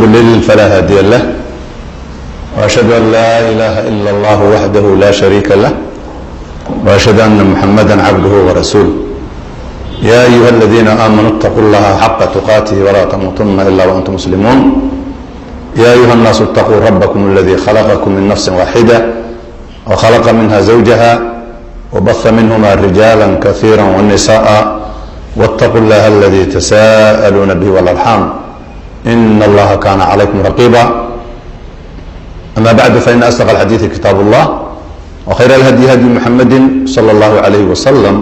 يضلل فلا هادي له وأشهد أن لا إله إلا الله وحده لا شريك له وأشهد أن محمدا عبده ورسوله يا أيها الذين آمنوا اتقوا الله حق تقاته ولا تموتن إلا وأنتم مسلمون يا أيها الناس اتقوا ربكم الذي خلقكم من نفس واحدة وخلق منها زوجها وبث منهما رجالا كثيرا والنساء واتقوا الله الذي تساءلون به والأرحام إن الله كان عليكم رقيبا أما بعد فإن أصدق الحديث كتاب الله وخير الهدي هدي محمد صلى الله عليه وسلم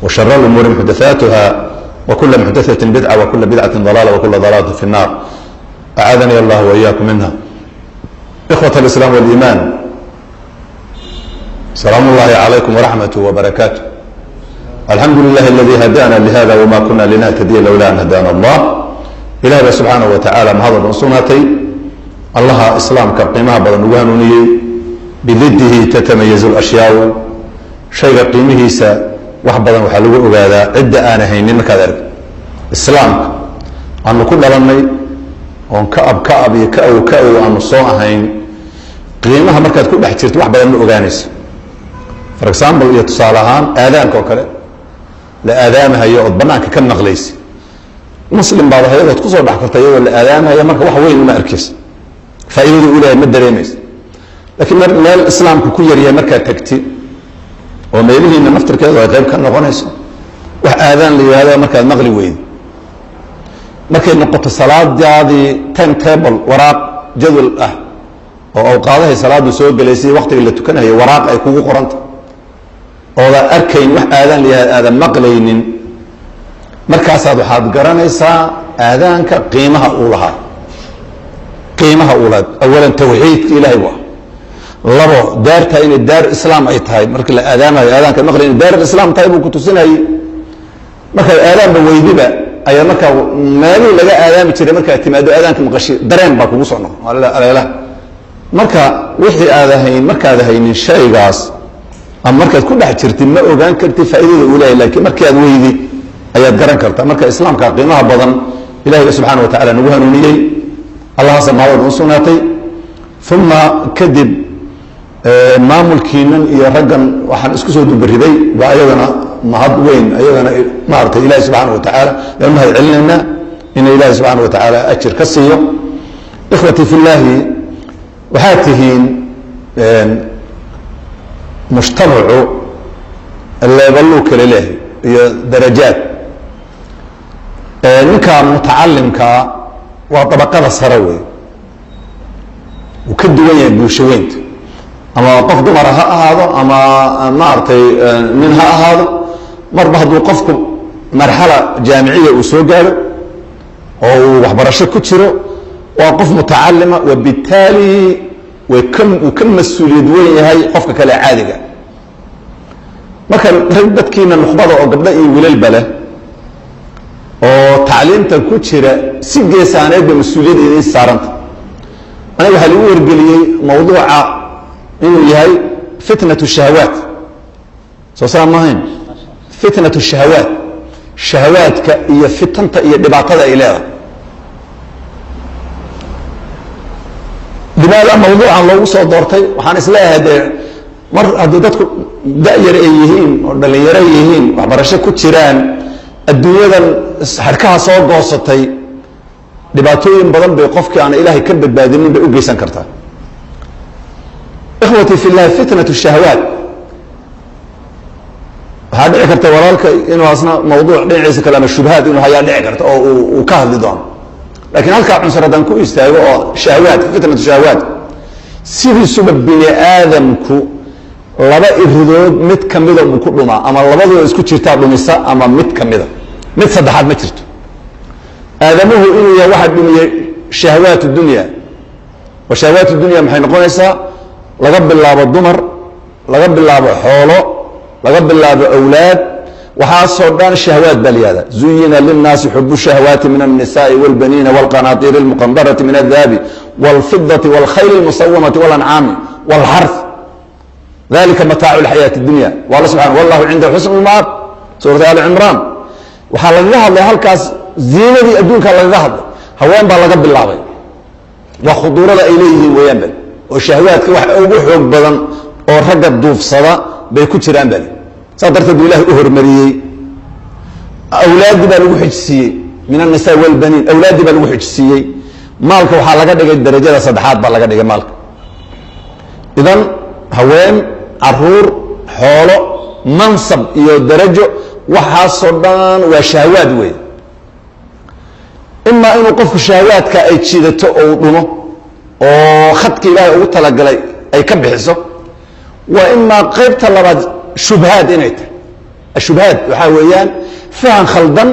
وشر الأمور محدثاتها وكل محدثة بدعة وكل بدعة ضلالة وكل ضلالة في النار أعاذني الله وإياكم منها. إخوة الإسلام والإيمان، سلام الله عليكم ورحمته وبركاته. الحمد لله الذي هدانا لهذا وما كنا لنهتدي لولا أن هدانا الله. إلهي سبحانه وتعالى ما هذا بنصوناتي الله إسلام كقيمها بدن وهنوني بضده تتميز الأشياء شيء قيمه وحبدا وحلوه وهذا عدة أنا هينين مكذا إسلام أن كل لمي وان كأب يكأو أن الصوع هين قيمها مركز كل احترت وحبدا من أغانيس for example يتصالحان آذانك وكذا لآذانها يقعد بناك كم نغليس مسلم بعض هذا تقصر بحكرت ولا آذانها هي مركز وحوين ما أركز فإذا أولى مدة ريميس لكن لا الإسلام ككير هي مركز تكتي وما يليه إن نفتر كذا وغيب كان نغنيس وآذان لي هذا مركز مغلي وين مركز نقطة الصلاة دي هذه تايم تيبل وراق جدول أو أوقاتها صلاة سوق جلسي وقت اللي تكنها هي وراق أي كوكو قرنت أو أركين آذان لي هذا مغلين مركز هذا حاد قرنيسا آذان كقيمها أولها قيمها أولاد أولا توحيد إلهي واه لبو دارتها إن الدار إسلام أي تهاي مركز الآذان كمغلي إن دار الإسلام تهاي وكتوسينها مركز الآذان بويدبا أي مركز مالي لقى آذان بتشري مركز اعتمادو آذان كمغشي درين باكو وصعنا لا مركز وحي آذاهين مركز آذاهين الشيء قاس أما مركز كل واحد شرتي ما أوغان كرتي فائدة أولى لكن مركز ويدي أي قرن كرتا مركز الإسلام كقيمها بضن إلهي سبحانه وتعالى نبوها نونيي الله سبحانه وتعالى ثم كذب maamulkiinan iyo raggan waxaan isku soo dubariday waa ayagana mahad weyn ayagana maartay ilaahay subhanahu wa ta'ala lama had celinayna in ilaahay subhanahu wa ta'ala ajir ka siiyo ikhwati fillahi waxaatihiin mujtamacu leebalo kale leh iyo darajaad ninka mutacallimka waa tabaqada sare weey uu ka duwan yahay bulshadeynta ama qof dumar ha ahaado ama maartay min ha ahaado marba haduu qofku marxala jaamiciya uu soo gaaro oo waxbarasho ku jiro waa qof mutacallima wa bitali wa kam mas'uuliyad weyn yahay qofka kale caadiga marka dadkiina nuqbada oo gabdha iyo wiilal bale oo tacliinta ku jira si geesaaneed mas'uuliyad saaranta aniga waxa lagu wargeliyay mawduuca إنه يهي فتنة الشهوات سوسا ماهين فتنة الشهوات الشهوات هي فتنة هي دبعتها إليها لماذا موضوع الله وصل دورتي وحان إسلاها هذا مر هدوداتكم دائر أيهين ودلير أيهين وعبرشة كتيران الدنيا ذا حركها صوت قوصتي دبعتين بدن بيقفك عن إلهي كبد بادين بأوجيسان كرتا إخوتي في الله فتنة الشهوات هذا ذكرت ورالك إنه أصلا موضوع ليس كلام الشبهات إنه هي ذكرت أو وكهل ضام لكن هل كعنصر دانكو يستوى شهوات فتنة الشهوات سيري سبب بني آدم كو لبا الردود متكملة ومكلنا أما لبا يسكت شرطة بمساء أما متكملة متصدحات مترت آدمه إنه واحد من شهوات الدنيا وشهوات الدنيا محين قونيسا لقب الله بالضمر لقب الله بحوله لقب الله بأولاد وحاصل دان الشهوات باليادة زين للناس حب الشهوات من النساء والبنين والقناطير المقنطرة من الذهب والفضة والخيل المصومة والأنعام والحرث ذلك متاع الحياة الدنيا والله سبحانه والله عنده حسن المآب سورة آل عمران وحال الله هالكاس زينة أدونك الله هوان با لقب الله وخضورة إليه وينبل وشهوات واحد وحوق بدن ورقة الضوف صدا بيكون أنبل صدرت بالله أهر مريي أولاد بالوحج سي من النساء والبنين أولاد بالوحج سي مالك وحالك دقيق الدرجة صدحات بالك دقيق مالك إذن هوين عرور حوله منصب iyo darajo waxa sodaan waa shahawaad weey imma inuu qofku shahawaadka ay jiidato oo dhumo oo khadka Ilaahay ugu tala galay ay ka bixiso wa imma qaybta labaad shubhaad inay tahay shubhaad waxa weeyaan faham khaldan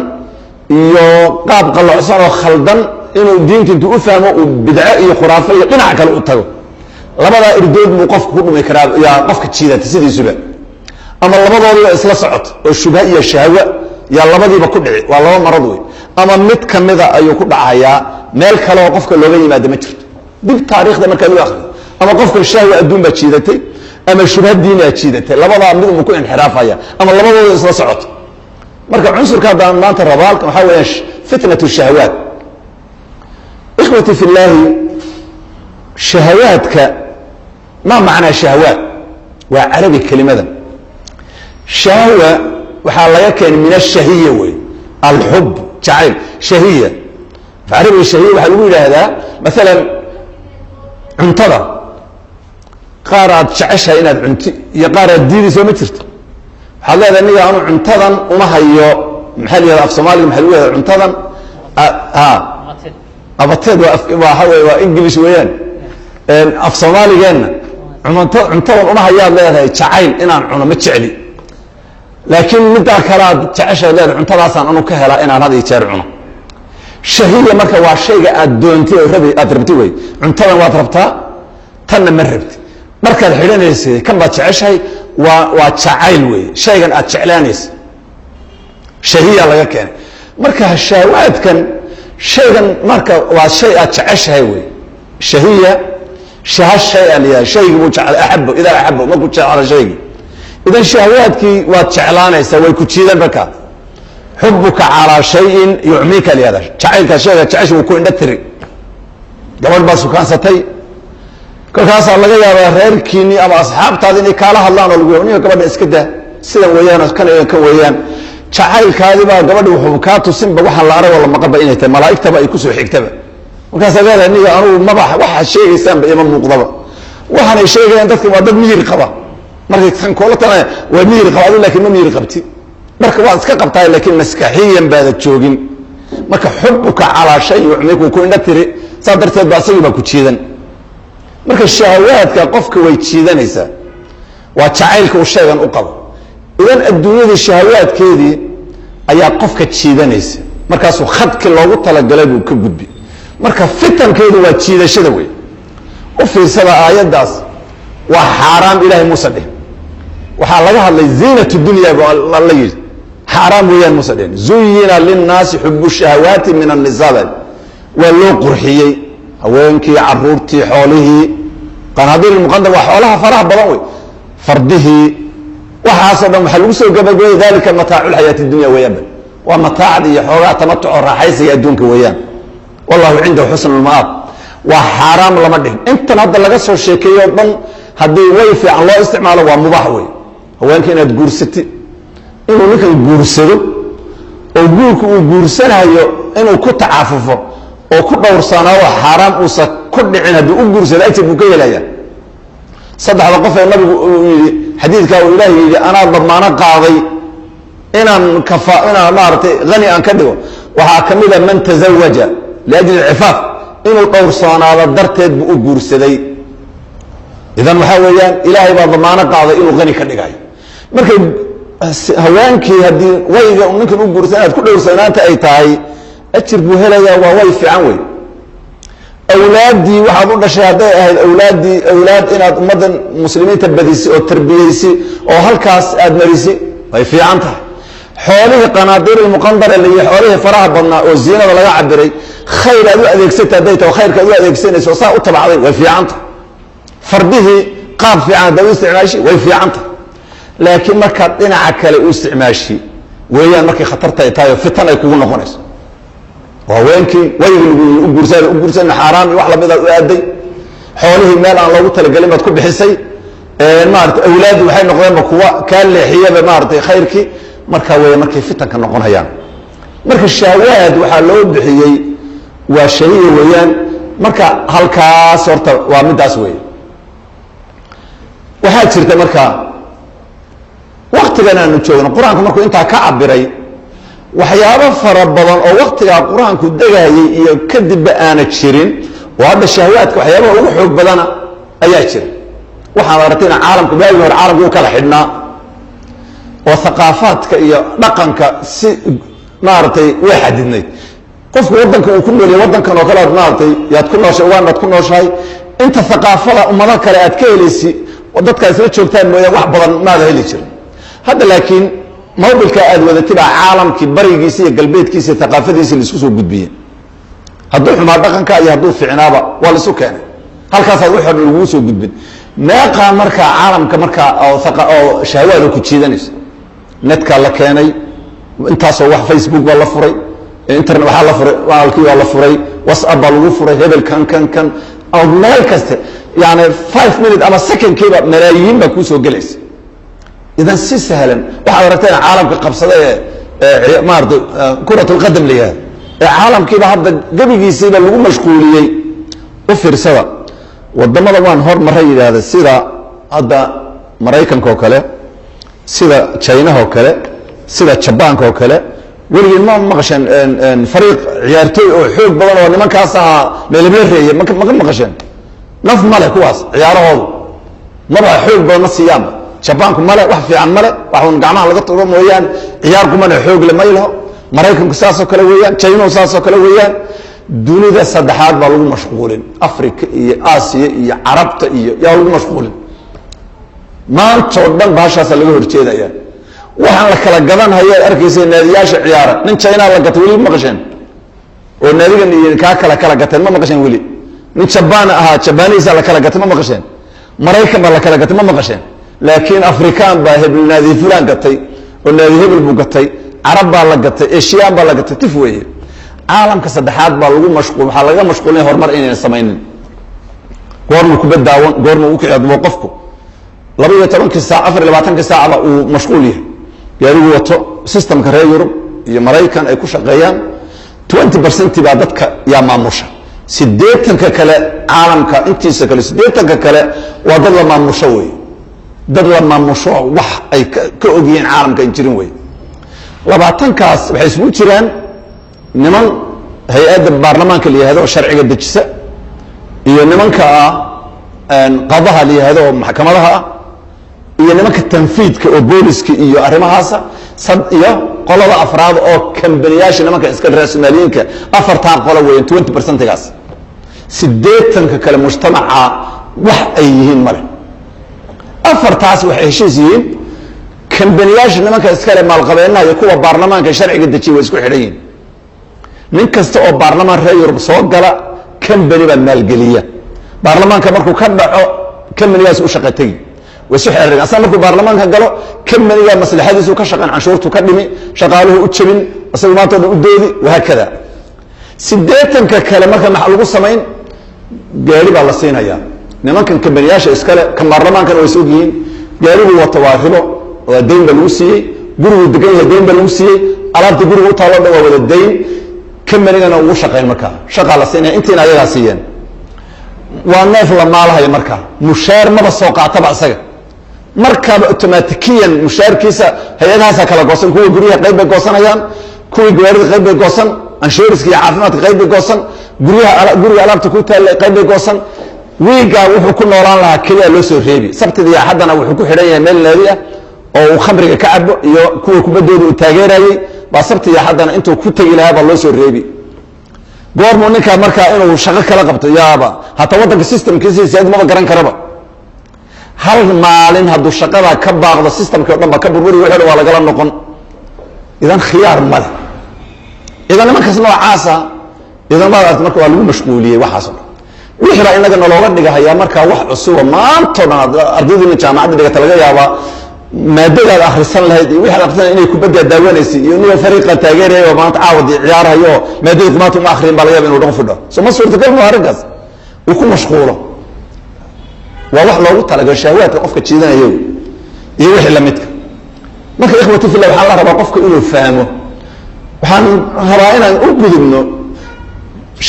iyo qaab qalocsan oo khaldan inuu diinta intuu u fahmo oo bidca iyo khuraafa iyo dhinac kale u tago labada irdood muu qofku ku dhumay karaa yaa qofka jiidata sidiisuba ama labadooda isla socoto oo shubha iyo shahwa ya labadiiba ku dhici waa laba marad weey ama mid kamida ayuu ku dhacayaa meel kale oo qofka looga yimaado ma jirto dib taariikhda marka loo akhriyo ama qofka shahwa adduun ba jiidatay ama shubha diin ay jiidatay labada mid uu ku inxiraafaya ama labadooda isla socoto marka cunsurka daan maanta rabaalka waxa weeyaan fitnatu shahawat ikhwati fillah shahawatka ma macna shahawat wa arabi kalimadan شهوة وحالا كان من الشهية وي الحب جعل شهية فعربي الشهية وحلوه هذا مثلا انتظر قارات شعشها إناد عنتي يقارات ديري سوى مترت حالا هذا النية أنه انتظر وما هيو محلي هذا في صومالي محلوه هذا انتظر أبطيد وإنجليش ويان في صومالي جانا انتظر وما هيو هذا جعيل إنان عنا متشعلي لكن مدى كراد تعشى ليه عنتظاسان أنه كهلا إن هذا يترعونه شهية مركا وشيء أدونتي أدربتي وي عنتظا وأدربتها تنا مربت مركا الحيلانيس كم بتعشى وتعيل وي شيء أتعلانيس شهية الله كان مركا الشهوات كان شيء مركا وشيء أتعشى وي شهية الشيء اللي شيء مجعل أحبه إذا أحبه ما كنت على شيء إذا شهواتك واتشعلانة سوي كتشيدا بك حبك على شيء يعميك لهذا تعيلك شيء تعيش وكون نتري قبل بس كان ستي كل خاص الله يا غير كيني أما أصحاب تاذيني كالها الله نلقوني قبل إسكده سيدا ويانا كان ويان تعيل كاذبا قبل وحبكاته سنبا وحا الله رأى والله مقبا إنه ملائكة بقى يكسو حكتبا وكان سأقول أني أنا ما بح واحد شيء يسام بإمام مقضبا وحنا الشيء يندك وضد مير قبا markay kan kooltana waa miir qaado laakiin ma miir qabti marka waa iska qabtaa laakiin maskaxiyan baad joogin marka xubbuka ala shay yu'miku ku indhatiri sadarteed baa sayba ku jiidan marka shahawaadka qofka way jiidanaysa waa jacaylka uu sheegan u qabo idan adduunyada shahawaadkeedii ayaa qofka jiidanaysa markaas uu khadki loogu talagalay buu ka gudbi marka fitankeedu waa jiidashada way u fiirsada aayadaas waa xaraam ilaahay musadih waxaa laga hadlay ziinatu dunya la yiri xaraam weeyaan musadeen zuyina linnaasi hubbu shahawaati min an-nisaa wa loo qurxiyay haweenkii caruurtii xoolihii qanaadiir muqaddam wa xoolaha faraha badan way fardihi waxa dhan waxa lagu soo gabagabay dalika mataa'ul hayati dunya weeyaan waa mataa'ad iyo xoogaa tamattu raaxaysiga adduunka weeyaan wallahu indahu husnul ma'ab wa xaraam lama dhig inta hadda laga soo sheekeeyo dhan haddii way fiican loo isticmaalo waa mubaax wey haweenka inaad guursatid inuu ninkan guursado oo guurku uu guursanayo inuu ku tacaafufo oo ku dhowrsanaado xaraam uusa ku dhicin haddii u guursado ajir buu ka helayaa saddexda qof ee nabigu uu yidhi xadiidka uu ilaahay yidhi anaa damaano qaaday inaan maaragtay hani aan ka dhigo waxaa ka mid a man tazawaja liajli alcifaaf inuu dhowrsanaado darteed buu u guursaday idan waxa weeyaan ilaahay baa damaano qaaday inuu qani ka dhigayo marka haweenkii hadii wayga ninkan u guursanaad ku dhowrsanaanta ay tahay ajir buu helayaa waa way fiican way awlaadii waxaad u dhashay haday ahayd awlaad inaad ummadan muslimiinta badisi oo tarbiyaysi oo halkaas aad marisi way fiican tahay xoolihii qanaadiir muqandar ee xoolihii faraha badnaa oo ziinada laga cabiray khayr aad u adeegsatay haday tahay khayrka aad u adeegsanayso saa u tabacday way fiican tahay fardihi qaab fiican daw isticmaashi way fiican tahay laakiin marka dhinaca kale u isticmaashi weeyaan markay khatarta ay tahay fitan ay kugu noqonayso وهوينكي ويقول وقرسان حرام وحلا بيضا وآدي حوله مال عن الله تعالى قال ما تكون بحسي مارت أولاد وحي نقضين بقوة كان لحية بمارت خيرك مركا ويا مركا فتن كان نقون هيان مركا الشهوات وحلو بحيي وشهي ويان مركا هالكا صورت ومداس وي وحاج سرت مركا وقت لنا نتشوفنا القرآن مركو انت كعبري وحيابا فربضا او وقت القرآن كدغاي يكذب انا تشيرين وهذا الشهوات وحيابا وحوق بدنا ايا تشيرين waxaan aragtayna caalamku baayay hor caalamku kala xidhnaa oo thaqaafaadka iyo dhaqanka si maartay way xadidnay qofku wadanka uu ku nool yahay wadankan oo kala maartay yaad ku nooshay waanad ku nooshay inta thaqaafada ummada kale aad ka helaysi dadka isla joogtaan mooyaan wax badan ma heli jirin hadda laakiin mawbilka aad wadatida caalamki barigiisa iyo galbeedkiisa thaqaafadiisa la isku soo gudbiyay hadduu xumaa dhaqanka iyo hadduu fiicnaaba waa la isu keenay halkaas ay wuxuu lagu soo gudbin meeqa marka caalamka marka oo shahwaad ku jiidanayso netka la keenay intaas oo wax Facebook wala furay internet waxa la furay walkii wala furay WhatsApp lagu furay hebel kan oo meel kasta yani 5 minutes ama second kiiba malaayiin ba ku soo galaysa idan si sahlan waxa aragtay caalamka qabsaday maardo kuratul qadam liya caalamkiiba hadda gabigiisa lagu mashquuliyay u fiirsada wadamada waan hor maray yiraahdo sida hadda Mareykanka oo kale sida China oo kale sida Japan oo kale waligeed ma maqashan fariiq ciyaartoy oo xoog badan oo nimankaas ah meelbeereeyay ma maqashan naf male kuwaas ciyaarahoodu maba xoog badan siiyaan Japan ku male wax fiican male waxaan gacmaha laga tuuro mooyaan ciyaar kuma xoog la maylo Mareykanku saas oo kale weeyaan China saas oo kale weeyaan dunida saddexaad baa lagu mashquulin Afrika iyo Aasiya iyo Carabta iyo yaa lagu mashquulin maanta oo dhan baashaas laga horjeedaya waxaan la kala gadan hayay arkaysa naadiyaasha ciyaara nin China la gatay wali maqashan oo naadigan iyo ka kala gatay ma maqashan wali nin Japan aha Japanese la kala gatay ma maqashan Mareykan baa la kala gatay ma maqashan laakiin Afrikaan baa hebel naadi fulan gatay oo naadi hebel buu gatay Arab baa la gatay Asian baa la gatay tifweeye caalamka saddexaad baa lagu mashquul waxa laga mashquulay horumar inay sameeyeen goorma ku badaawan goorma uu kiciyado qofku 12 saac 24 saac uu mashquul yahay yaarigu wato systemka reer Yurub iyo Mareykan ay ku shaqeeyaan 20% baa dadka yaa maamusha 80 kale caalamka intiisa kale 80 kale waa dad la maamusho way dad la maamusho wax ay ka ogiyeen caalamka in jirin way 20 kaas waxay isku jiraan niman hay'adda baarlamaanka leeyahay sharciga dejisa iyo nimanka qadaha leeyahay maxkamadaha iyo nimanka tanfiidka oo booliska iyo arimahaas sad iyo qolada afraad oo kambaniyasha nimanka iska raasmaaliinka afarta qolo weyn 20% gaas 80 kale mujtamaca wax ay yihiin male afartaas wax ay heshiisiin kambaniyasha nimanka iska leh maalqabeennaa iyo kuwa baarlamaanka sharciga dejiya way isku xidhan nin kasta oo baarlamaan reer Yurub soo gala company baa maalgeliya baarlamaanka markuu ka dhaco companygaas u shaqatay way soo xiriireen asan markuu baarlamaanka galo companyga maslaxadiisu ka shaqan canshuurtu ka dhimi shaqaaluhu u jabin asagu maanta u doodi waxa kada 80 kale marka maxaa lagu sameyn gaari baa la siinayaa nimankan companyyaasha iskale ka baarlamaanka way soo geeyeen gaarigu wata waa ribo waa deyn baa lagu siiyay gurigu degan yahay deyn baa lagu siiyay alaabta gurigu taalo dhawa wada deyn كملنا وشقين مركا شغال سنة انتنا يا سيان والناس لما لها مركا مشار ما بسوق تبع سجى مركب اوتوماتيكيا مشار كيسا هي ناس كلا قوسن كوي غريه قيب قوسن ايام كوي غوارد قيب قوسن انشورسكي عافمات قيب قوسن غريه alaabta ku taal qeyb qoosan wiiga wuxuu ku noolaan lahaa kaliya loo soo reebi sabtidii haddana wuxuu ku xidhan yahay meel naadi ah oo uu khamriga ka cabo iyo kuwa kubadooda u taageerayay ba sabtidii haddana intuu ku tagi lahaa ba loo soo reebi goormo ninka marka inuu shaqo kala qabto yaaba hata wadanka systemkiisa si aad ma garan karaba hal maalin hadduu shaqada ka baaqdo systemka oo dhan ba ka burburi wuxuu waa laga noqon idan khiyaar ma leh idan markaas noocaasa idan marka waa lagu mashquuliyay waxaas wixii baa inaga nologa dhigayaa marka wax cusub maanta ardayda jaamacadda dhigata laga yaaba maadadaad akhrisan lahayd iyo wixii akhrisan inay kubadda daawanaysay iyo inuu fariiqa taageerayo oo maanta caawadi ciyaarayo maadada maanta uma akhrin baa laga yaabaa inuu dhaqo fidho soo ma suurtagal ma arrinkaas uu ku mashquulo waa wax loogu talagalay shahwaadka qofka jiidanayo iyo wixii la midka marka ikhwati fillah waxaa la rabaa qofka inuu fahmo waxaan rabaa inaan u gudubno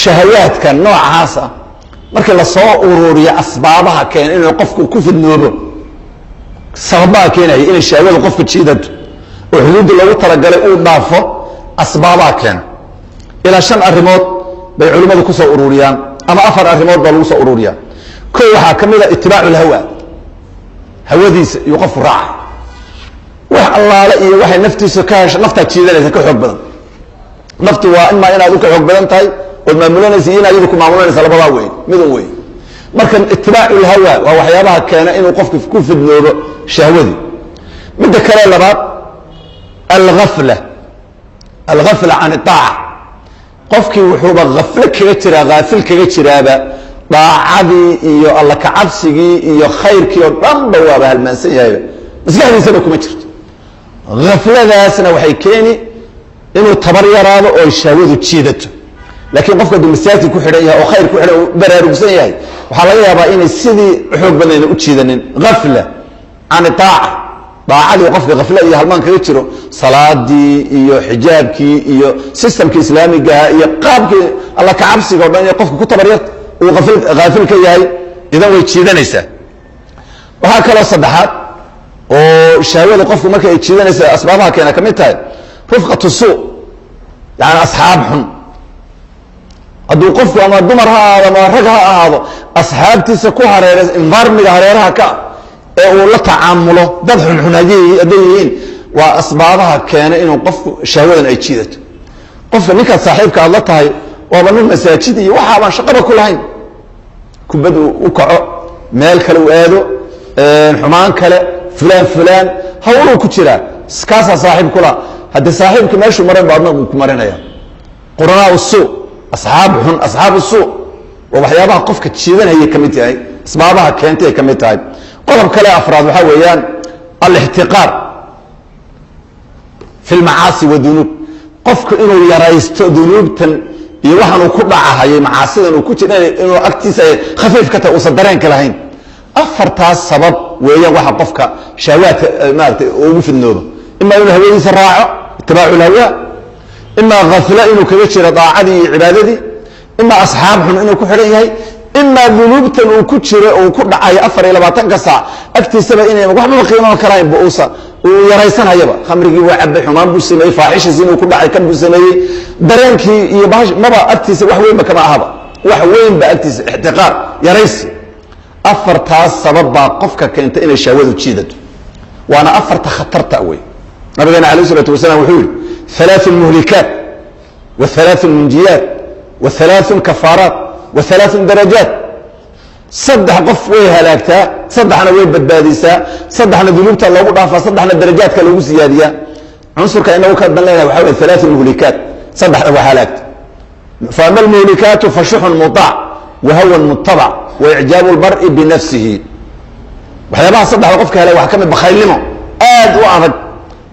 shahawaadka noocaas ah markii la soo ururiyo asbaabaha keen inuu qofku ku fidnoobo sababaha keenaya inay shahwada qofka jiidato oo xuduudda loogu talagalay uu dhaafo asbaabaha keena ilaa 5 arrimood bay culimmadu ku soo ururiyaan ama 4 arrimood baa lagu soo ururiyaa koo waxaa ka mid ah itibaacu lhawa hawadiisa iyo qofku raaca wax allaale iyo waxay naftiisa ka hesho naftaa jiidanaysa ka xoog badan naftu waa imaa inaad u ka xoog badan tahay oo maamulanaysa iyo inaad iyadu ku maamulanaysa labadaa weyn midun weyn marka itibaacu lhawa waa waxyaabaha keena inuu qofku ku fidnoobo shahwadii midda kale labaad alghafla can itaaca qofkii wuxuuba ghaflo kaga jiraa haafil kaga jiraaba daacadii iyo alla kacabsigii iyo khayrkii oo dhanba waaba halmaansan yahayba maskaxdiisaba kuma jirto hafladaasna waxay keeni inuu tabar yaraado oo shahwadu jiidato laakiin qofka hadduu masaajid ku xidhan yahay oo khayr ku xidhan oo baraarugsan yahay waxaa laga yaabaa inay sidii xoog badnayna u jiidanin hafla can itaaca daacadii qofka hafla iyo halmaan kaga jiro salaadii iyo xijaabkii iyo sistamkii islaamigaha iyo qaabkii alla kacabsiga o dhan iyo qofka ku tabaryarta uu haafil ka yahay idan way jiidanaysaa waxaa kaloo saddexaad oo shahwada qofku marka ay jiidanaysa asbaabaha keena ka mid tahay rufqatu suu yani asxaab xun hadduu qofku ama dumar ha ahaado ama rag ha ahaado asxaabtiisa ku hareera environmiga hareeraha ka ee uu la tacaamulo dad xunxun hadday yihiin waa asbaabaha keena inuu qofku shahwadan ay jiidato qofka ninkaad saaxiibka aad la tahay waaba nin masaajid iyo waxaabaan shaqaba ku lahayn kubad u kaco meel kale u aado xumaan kale fulaan hawluu ku jiraa kaasaa saaxiib kula haddii saaxiibka meeshuu maran ba adna ku marinaya quranaa suu asxaab xun asxaabu suu waa waxyaabaha qofka jiidanayay ka mid tahay asbaabaha keentay ka mid tahay qodob kale afraad waxaa weeyaan alixtiqaar fi lmacaasi wadunuub qofku inuu yaraysto dunuubtan iyo waxaan uu ku dhacahayay macaasidan uu ku jira inuu agtiisa ay khafiif ka tahay uusan dareenka lahayn afartaas sabab weeyaan waxa qofka shahwaadka maaragtay ugu fidnoobo ima inuu hawadiisa raaco itibaacu lhawa ima hafla inuu kaga jiro daacadii iyo cibaadadii ima asxaab xun inuu ku xidhan yahay ima dunuubtan uu ku jiro uu ku dhacayo 24 saac agtiisaba inay waxba qiimo karayn buusa uu yaraysanayaba khamrigii waa cabay xumaan buu sameeyay faaxishadii inuu ku dhacay kan buu sameeyay dareenkii iyo baash maba agtiisa wax weyn kama ahaba wax weyn ba agtiisa ixtiqaar yaraysi afartaas sabab baa qofka keenta inay shahwadu jiidato waana afarta khatarta weey nabigeena alayhi salatu wasalaam wuxuu yiri ثلاث المهلكات وثلاث المنجيات وثلاث كفارات وثلاث درجات صدح قف وي هلاكتا صدحنا وي بدباديسا صدحنا ذنوبتا لوgu dhaafa صدحنا درجاتka lagu siyaadiya عنصرka inuu ka danleeyahay waxa weey ثلاث المهلكات صدحنا waa halaagta فأما المهلكات فشح مطاع وهوى متبع وإعجاب المرء بنفسه waxyaabaha صدح qofka helay waxa kamid bakhaylnimo aad u adag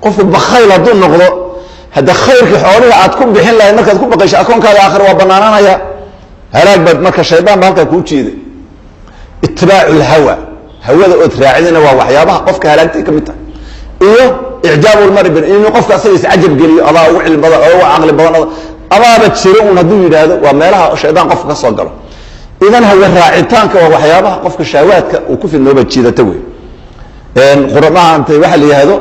qof bakhayl haduu noqdo hada khayrka xoolaha aad ku bixin lahayd markaad ku baqayso akoonkaaga aakhir waa banaananaya halaag bad marka shaydaan halka ku jeeday ittibaacu alhawa hawada oo raacidina waa waxyaabaha qofka halaagtay kamid tahay iyo icjaabu almar'i inuu qofka asagiisa ajab geliyo adaa ugu cilmi badan oo aqli badan abaaba jiro un haduu yiraahdo waa meelaha shaydaan qofka ka soo galo idan hawa raacitaanka waa waxyaabaha qofka shahawaadka uu ku fidnooba jiidata weey quramaha intay waxa la yiraahdo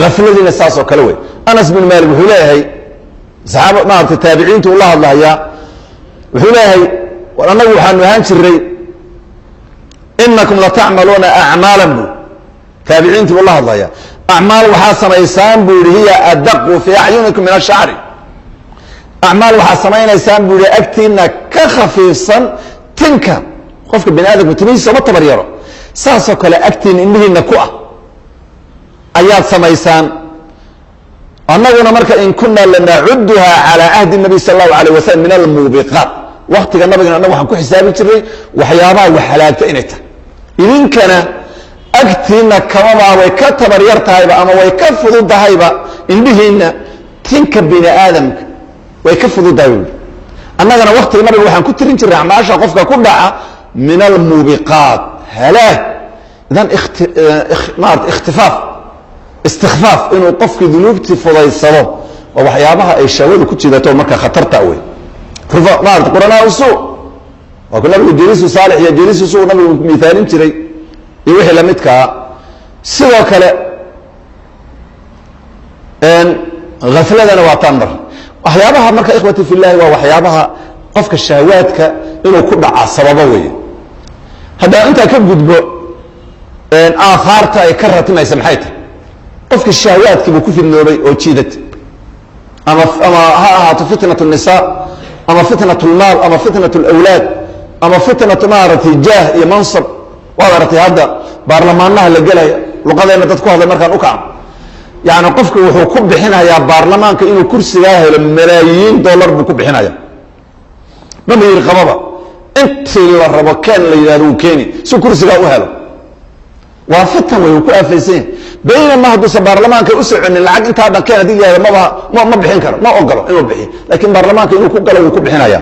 غفلدينا ساسو كلا وي انس بن مالك وحو لهي صحابه ما تابعين تو الله الله وحو لهي وانا waxaan ahaan jiray innakum la ta'maluna a'malan تابعين تو الله الله اعمال waxa sameeysan buuriya adaqu fi a'yunikum min ash-sha'r a'mal waxa sameeysan buuriya agtiina ka khafiifsan tinka qofka binaadamku timiisa ma tabaryaro saaso kala agtiin indhiina ku ah ayaad sameeysan annaguna marka in kunna lana'udduha ala ahdi nabi sallallahu alayhi wasallam min al-mubiqat waqtiga nabiga annagu waxaan ku xisaabi jiray waxyaabaha wax halaagta inay tahay idinkana agtiina kamabaa way ka tabar yar tahayba ama way ka fududahayba indhihiinna tinka bini aadamka way ka fududahay wy annagana waktiga nabiga waxaan ku tirin jirnay acmaasha qofka ku dhaca min almuubiqaat halaag idan ikhtifaaf istikfaaf inuu qofkii dunuubtii fudaysado waa waxyaabaha ay shahwadu ku jidato marka khatarta wey maarata quranaa usu waa ku nabigu jeliisu saalix iyo jeliisu su nabigu miaalin jiray iyo wixii lamidkaa sidoo kale afladana waa taan mar waxyaabaha marka ikhwati fi llahi waa waxyaabaha qofka shahwaadka inuu ku dhaca sababo weeye haddaan intaa ka gudbo aahaarta ay ka ratimaysa maxay tahay qofka shahwaadkiibuu ku fidnoobay oo jiidata ama ha ahaato fitnat الnisa ama fitnat اlmaal ama fitnat اlawlaad ama fitnat maaragtay jaah iyo mansab waad aragtay hadda baarlamaanaha la gelaya luqadeena dad ku hadlay markaan u kaco yani qofku wuxuu ku bixinayaa baarlamaanka inuu kursigaa helo malaayiin dollar buu ku bixinaya mama yiri qababa intii la rabo keen la yidhahdo uu keeni si kursigaa u helo waa fitan wey uu ku aafaysan yahay baynama hadduusan baarlamaanka u soconin lacag intaa dhan keen haddii yihahdo ma bixin karo ma ogolo inuu bixiyo laakiin baarlamaanka inuu ku galo wuu ku bixinaya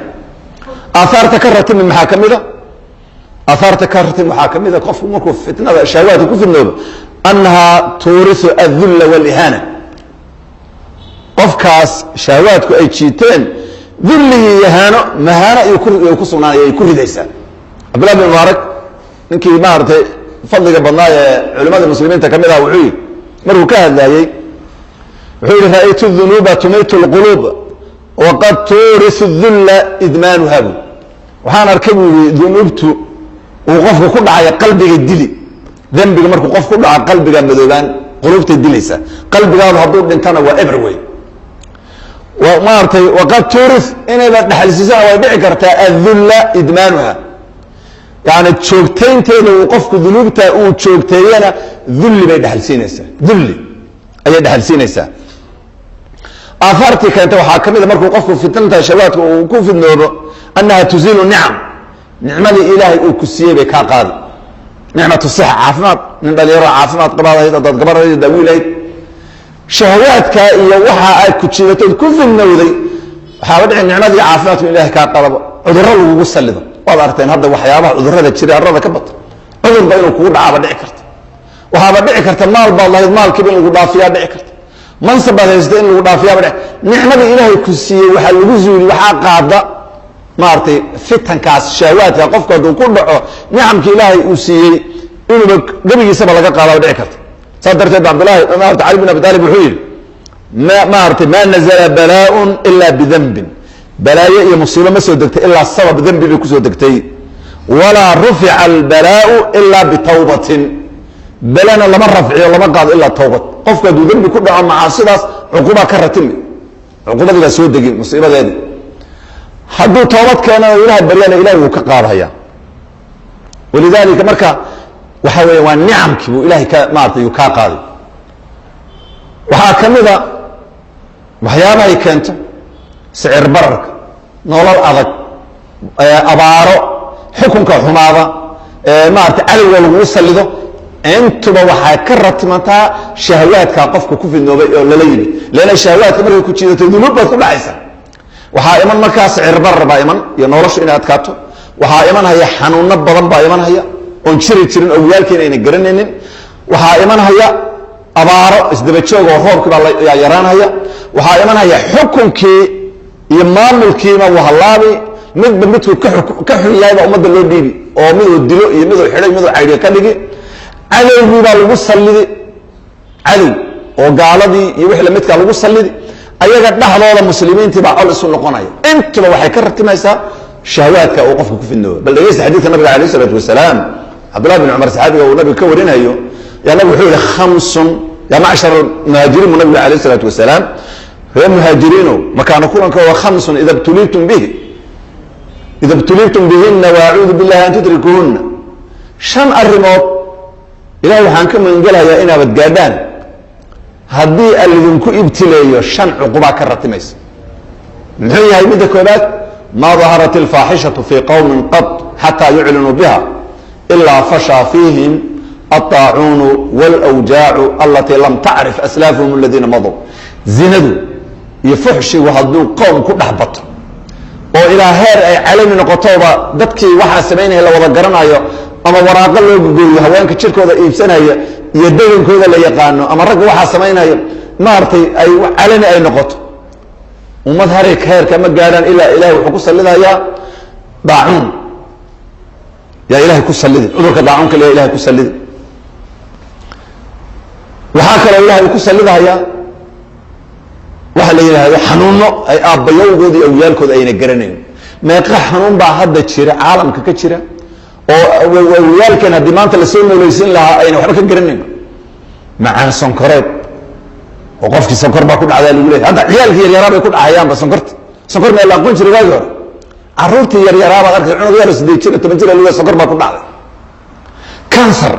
aahaarta ka ratimi maxaa ka mida aahaarta ka ratimi waxaa ka mida qofku markuu fitnada shahwaadka ku fidnoobo annaha tuuriu adulla walihaana qofkaas shahwaadku ay jiiteen dulligii yahaano mahaano ku sugnaanay ay ku ridaysaa cabdillah bin mubaarak ninkii maaragtay fadliga badnaa ee culimmada muslimiinta ka mid ah wuxuu yidhi markuu ka hadlaayey wuxuu yihi ra'aytu dunuuba tumitu lquluub waqad tuuriu dulla idmaanuha bu waxaan arkay buu yihi dunuubtu uu qofka ku dhacaya qalbiga dili dembiga markuu qof ku dhaco qalbiga madoobaan quluubtay dilaysa qalbigaadu hadduu dhintana waa eber wey maaratay waqad tuuri inayba dhexalsiisana way dhici kartaa adulla idmaanuha yani joogtaynteeda uu qofku dunuubta uu joogteeyana dulli bay dhexalsiinaysaa dulli ayay dhexalsiinaysaa aahaartii keenta waxaa ka mida markuu qofku fitnanta shabaadka uu ku fidnoobo annaha tuziilu nicam nicmadii ilaahay uu ku siiyey bay kaa qaadi nicmatu sixa caafimaad nin dhalinyaro caafimaad qabaadahayd adaad gabarhayd daawiilahayd shahwaadka iyo waxa aad ku jiidatood ku fidnowday waxaaba dhici nicmadii caafimaadku ilahay kaa qadabo cudurro lagugu salido waad arteen hadda waxyaabaha cudurrada jiraarada ka bato cudurba inuu kugu dhacaaba dhici karta waxaaba dhici karta maal baad lahayd maalkiiba in lagu dhaafiyaa dhici karta mansab baad haysata in lagu dhaafiyaaba dhici nicmadii ilaahay ku siiyey waxaa lagu zuuli waxaa qaada maaragtay fitankaas shahwaadka qofku hadduu ku dhaco nicamka ilaahay uu siiyey inuuba gebigiisaba laga qaadaba dhici karta saas darteed cabdulahi maarata cali bin abi talib wuxuu yidhi maaratay maa nazla balaaءun ila bidembin balaayo iyo musiibo ma soo degtay ilaa sabab dembi bay kusoo degtay walaa rufica albalaau ila bitawbatin belena lama rafciyo lama qaado ilaa tawbad qofku hadduu dembi ku dhaco macaasidaas cuqubaa ka ratimi cuqubadii baa soo degi musiibadeedi hadduu toobad keenana ilaha baryana ilahay wuu ka qaadhaya walidalika marka waxa weya waa nicamkii buu ilahay ka maarata yuu kaa qaaday waxaa ka mida waxyaabahay keento sicir bararka nolol adag abaaro xukunka xumaada maarata cadowga lagugu salido intuba waxay ka ratimantaa shahwaadka qofka ku fidnoobay oo lala yimi leanna shahwaadka markay ku jiidato dunuub baad ku dhacaysa waxaa iman markaa sicir barar baa iman iyo noloshu inay adkaato waxaa iman haya xanuuno badan baa iman haya oon jiri jirin oo wiyaalkeena ayna garanaynin waxaa iman haya abaaro isdaba joog oo roobkii baa yaraanhaya waxaa iman haya xukunkii iyo maamulkiina wuu hallaabi midba midku ka xun yahayba ummadda loo dhiibi oo miduu dilo iyo miduu xidhay miduu caydhiyo ka dhigi cadowgii baa lagu sallidi cadow oo gaaladii iyo wixii lamidkaa lagu sallidi ayaga dhexdooda muslimiintii baa col isu noqonaya intuba waxay ka ratimaysaa shahwaadka uu qofka ku fidnooba bal dhegeysta xadiidka nabiga alayh isalaatu wasalaam cabdullah bin cumar saxaabiga uu nabiga ka warinayo yaa nabig wuxuu yihi khamsun yaa macshar muhaajiriin buu nabiga alayh isalaatu wasalaam reer muhaajiriino makaana kulankooda khamsun ida btuliitum bihina waacuudu billahi an tudrikuhuna shan arrimood ilahay waxaan ka magangelayaa inaabad gaadhaan haddii alidinku ibtileeyo shan cuqubaa ka ratimaysa muxuu yahay midda koobaad maa daharat alfaaxishatu fii qowmin qad xataa yuclinuu biha ilaa fashaa fiihim الطاعون والأوجاع التي لم تعرف أسلافهم الذين مضوا زندوا يفحشي وهدو قوم كل حبط وإلى هير أي علم نقطوبة دتكي وحا سمينه لو ذكرنا أما وراق له بيقول هوانك شركة ذا إبسنا يدين كذا اللي يقانو أما رجع وحا سمينه مارتي أي علم أي نقط ومظهرك هير كما قالن إلى إله وحكوس لها يا ضاعون يا إلهي كسلدي عذرك ضاعونك يا إلهي كسلدي وهكذا إلهي كسلدها يا وحل إلهي حنونه أي أب يوجد أو يالكود أي نجرنين ما يقع حنون بعد هذا الشيء عالم ككشرة ويالكن الدمانة اللي سووا وليسين لها أي نوع كجرنين مع سنكرات وقفت سنكر بكون على الولاد هذا عيال هي يا رب يكون أحيان بس سنكر ما يلاقون شيء غير عروتي يا رب أركض عنو غير سديت شيء تبجل اللي سنكر بكون على كانسر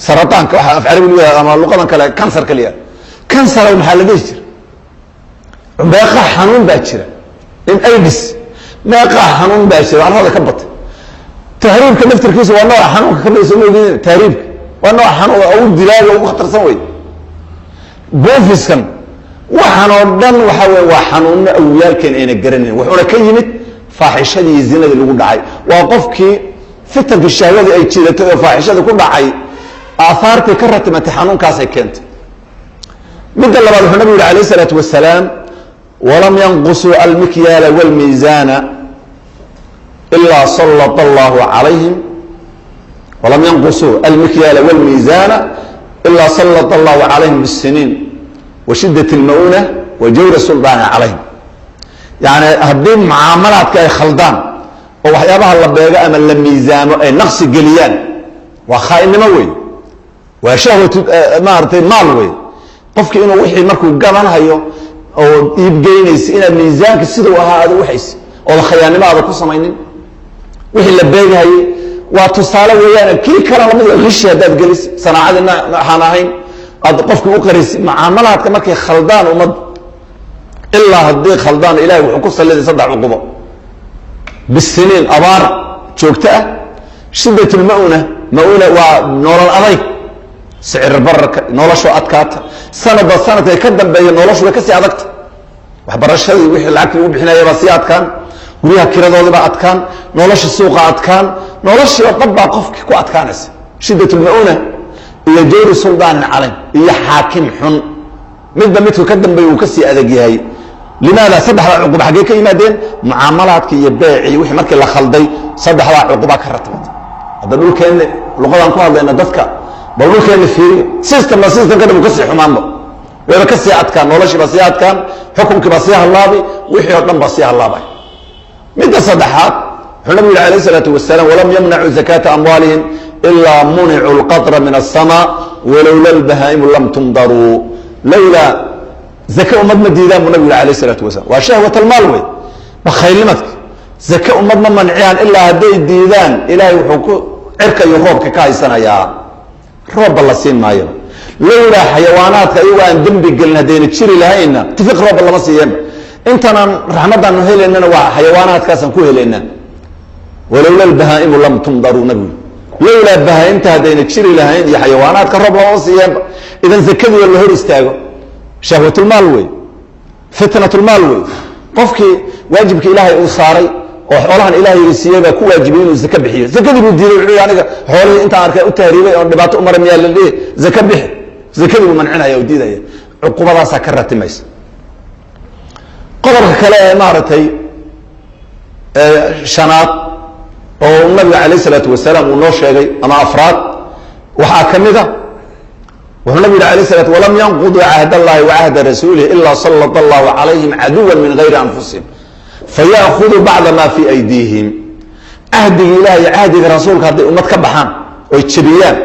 سرطان كواحد أفعل ولا أما لقطان كلا كانسر كليا كانسر ومحل بيشتر بيقع حنون باشرة إن أيدس ما يقع حنون باشرة على هذا كبط تهريب كنفتر كيس والله حنون كم يسمونه تهريب والله حنون أو دلال أو خطر سوي بوفيس كم وحنون دن وحوي وحنون أويال كان إن الجرنين وحنا كلمة فاحشة دي الزنا اللي يقول دعي وقفك فتن في الشهوات أي شيء ده فاحشة كل دعي آثار تكررت ما تحنون كاسة كنت مثل الله النبي عليه الصلاة والسلام ولم ينقصوا المكيال والميزان إلا سلط الله عليهم ولم ينقصوا المكيال والميزان إلا سلط الله عليهم بالسنين وشدة المؤونة وجور السلطان عليهم يعني هدين معاملات كأي خلدان ووحيابها الله بيقى أما الميزان أي نقص قليان وخائن نموي وشهوة مارتي مالوي قفك إنه وحي مركو قران هايو oo iibgeynaysa inaad miisaanka sidoo ahaado waxays oo khiyaanimada ku sameeynin wixii la beegay waa tusaale weeyaan kii kala lamid ah qish hadaad galis sanaacadina waxaan ahayn aad qofku u qaris macaamalaadka markay khaldaan umad ilaa hadii khaldaan ilaahay wuxuu ku saleeday saddex uqubo bisiniin abaar joogta ah shidatul mauna waa nolol adag سعر برك نولشوا أتكات سنة بسنة يكدم بين نولشوا كسي أدكت وحبرش هذي وحي العكل وبحنا يباسي أتكان وريها كيرادو ذبا أتكان نولش السوق أتكان نولش يطبع قفك كو أتكانس شدة المؤونة هي جور سلطان عليه هي حاكم حن مثل مثل كدم بين وكسي أدقي هاي لماذا صدح العقوبة حقيقة يمادين معاملات كي يباعي وحي مركي الله خلدي صدح العقوبة كرتبت هذا نقول كأن لغة أنكوها لأن دفك بقول كلمة في سيستم كده بكسي حمامه ولا كسي أتكان ولا شيء بسيء أتكان حكم كبسيها الله بي وحي حكم بسيها الله بي متى صدحات النبي عليه الصلاة والسلام ولم يمنعوا زكاة أموالهم إلا منعوا القطر من السماء ولولا البهائم لم تنظروا لولا زكاة أمد مديدان النبي عليه الصلاة والسلام وشهوة المال وي بخيلمتك زكاة أمد منعيان إلا هدي الديدان إلهي وحكو عركة يخوبك كايسنا يا روب الله سين مايو لولا حيوانات ايوه ان دنبي قلنا دين تشري لهينا تفق روب الله ما سيين انتنا رحمدان هيلنا وا حيوانات كاسن كو هيلنا ولولا البهائم لم تنظروا نبي لولا البهائم تهدين تشري لهين يا حيوانات كروب الله ما سيين اذا زكدي ولا هور استاغو شهوه المال وي فتنه المال وي قفكي واجبك الهي او صاري oo xoolahan ilaahay siiyay ku waajibay inuu zaka bixiyo zakadii buu diiday aniga xoolaha inta arkay u taariibay oo dhibaato umar miyaa la leeyahay zaka bixi zakadii buu mancinaya oo diidaya uqubadaas ka ratimaysa qodobka kale ee maaratay shanaad oo nabiga kaleey salaatu wasalaam uu noo sheegay ama afraad waxa kamida wuxuu nabiga kaleey salaatu walam yanqudu ahda Allah wa ahda rasulihi illa sallallahu alayhim aduwan min ghayri anfusihim فيأخذ بعض ما في أيديهم عهد إلهي عهد رسولك هذه أمت كبحان ويتشبيان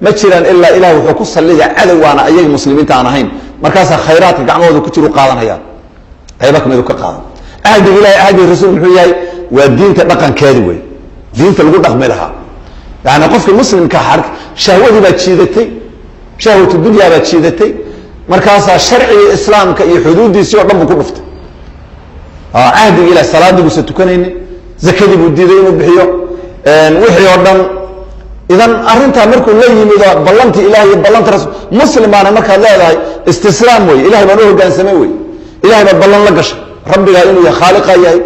ما تشيران إلا إله وحكوص اللي عدو وانا أيها المسلمين تعنهين مركز خيراتك عموذ كتيروا قادن هيا هيبكم يذكر قادن عهد إلهي عهد الرسول محيي والدين تبقى كاذوي دين تلقوا نغملها يعني قفك المسلم كحرك شهوة باتشيدتي شهوة الدنيا باتشيدتي مركز شرعي الإسلام كأي حدود يسير ربك كرفته عهد إلى الصلاة بستكونين زكاة بديدين وبحيو وحي وردن idan arrintaa markuu la yimido ballantii ilahay iyo ballanta rasul muslim baana markaad leedahay istislaam wey, ilahay baan u hoggaansamay wey, ilahay baad ballan la gashay rabbigaa inuu yahay khaaliqa yahay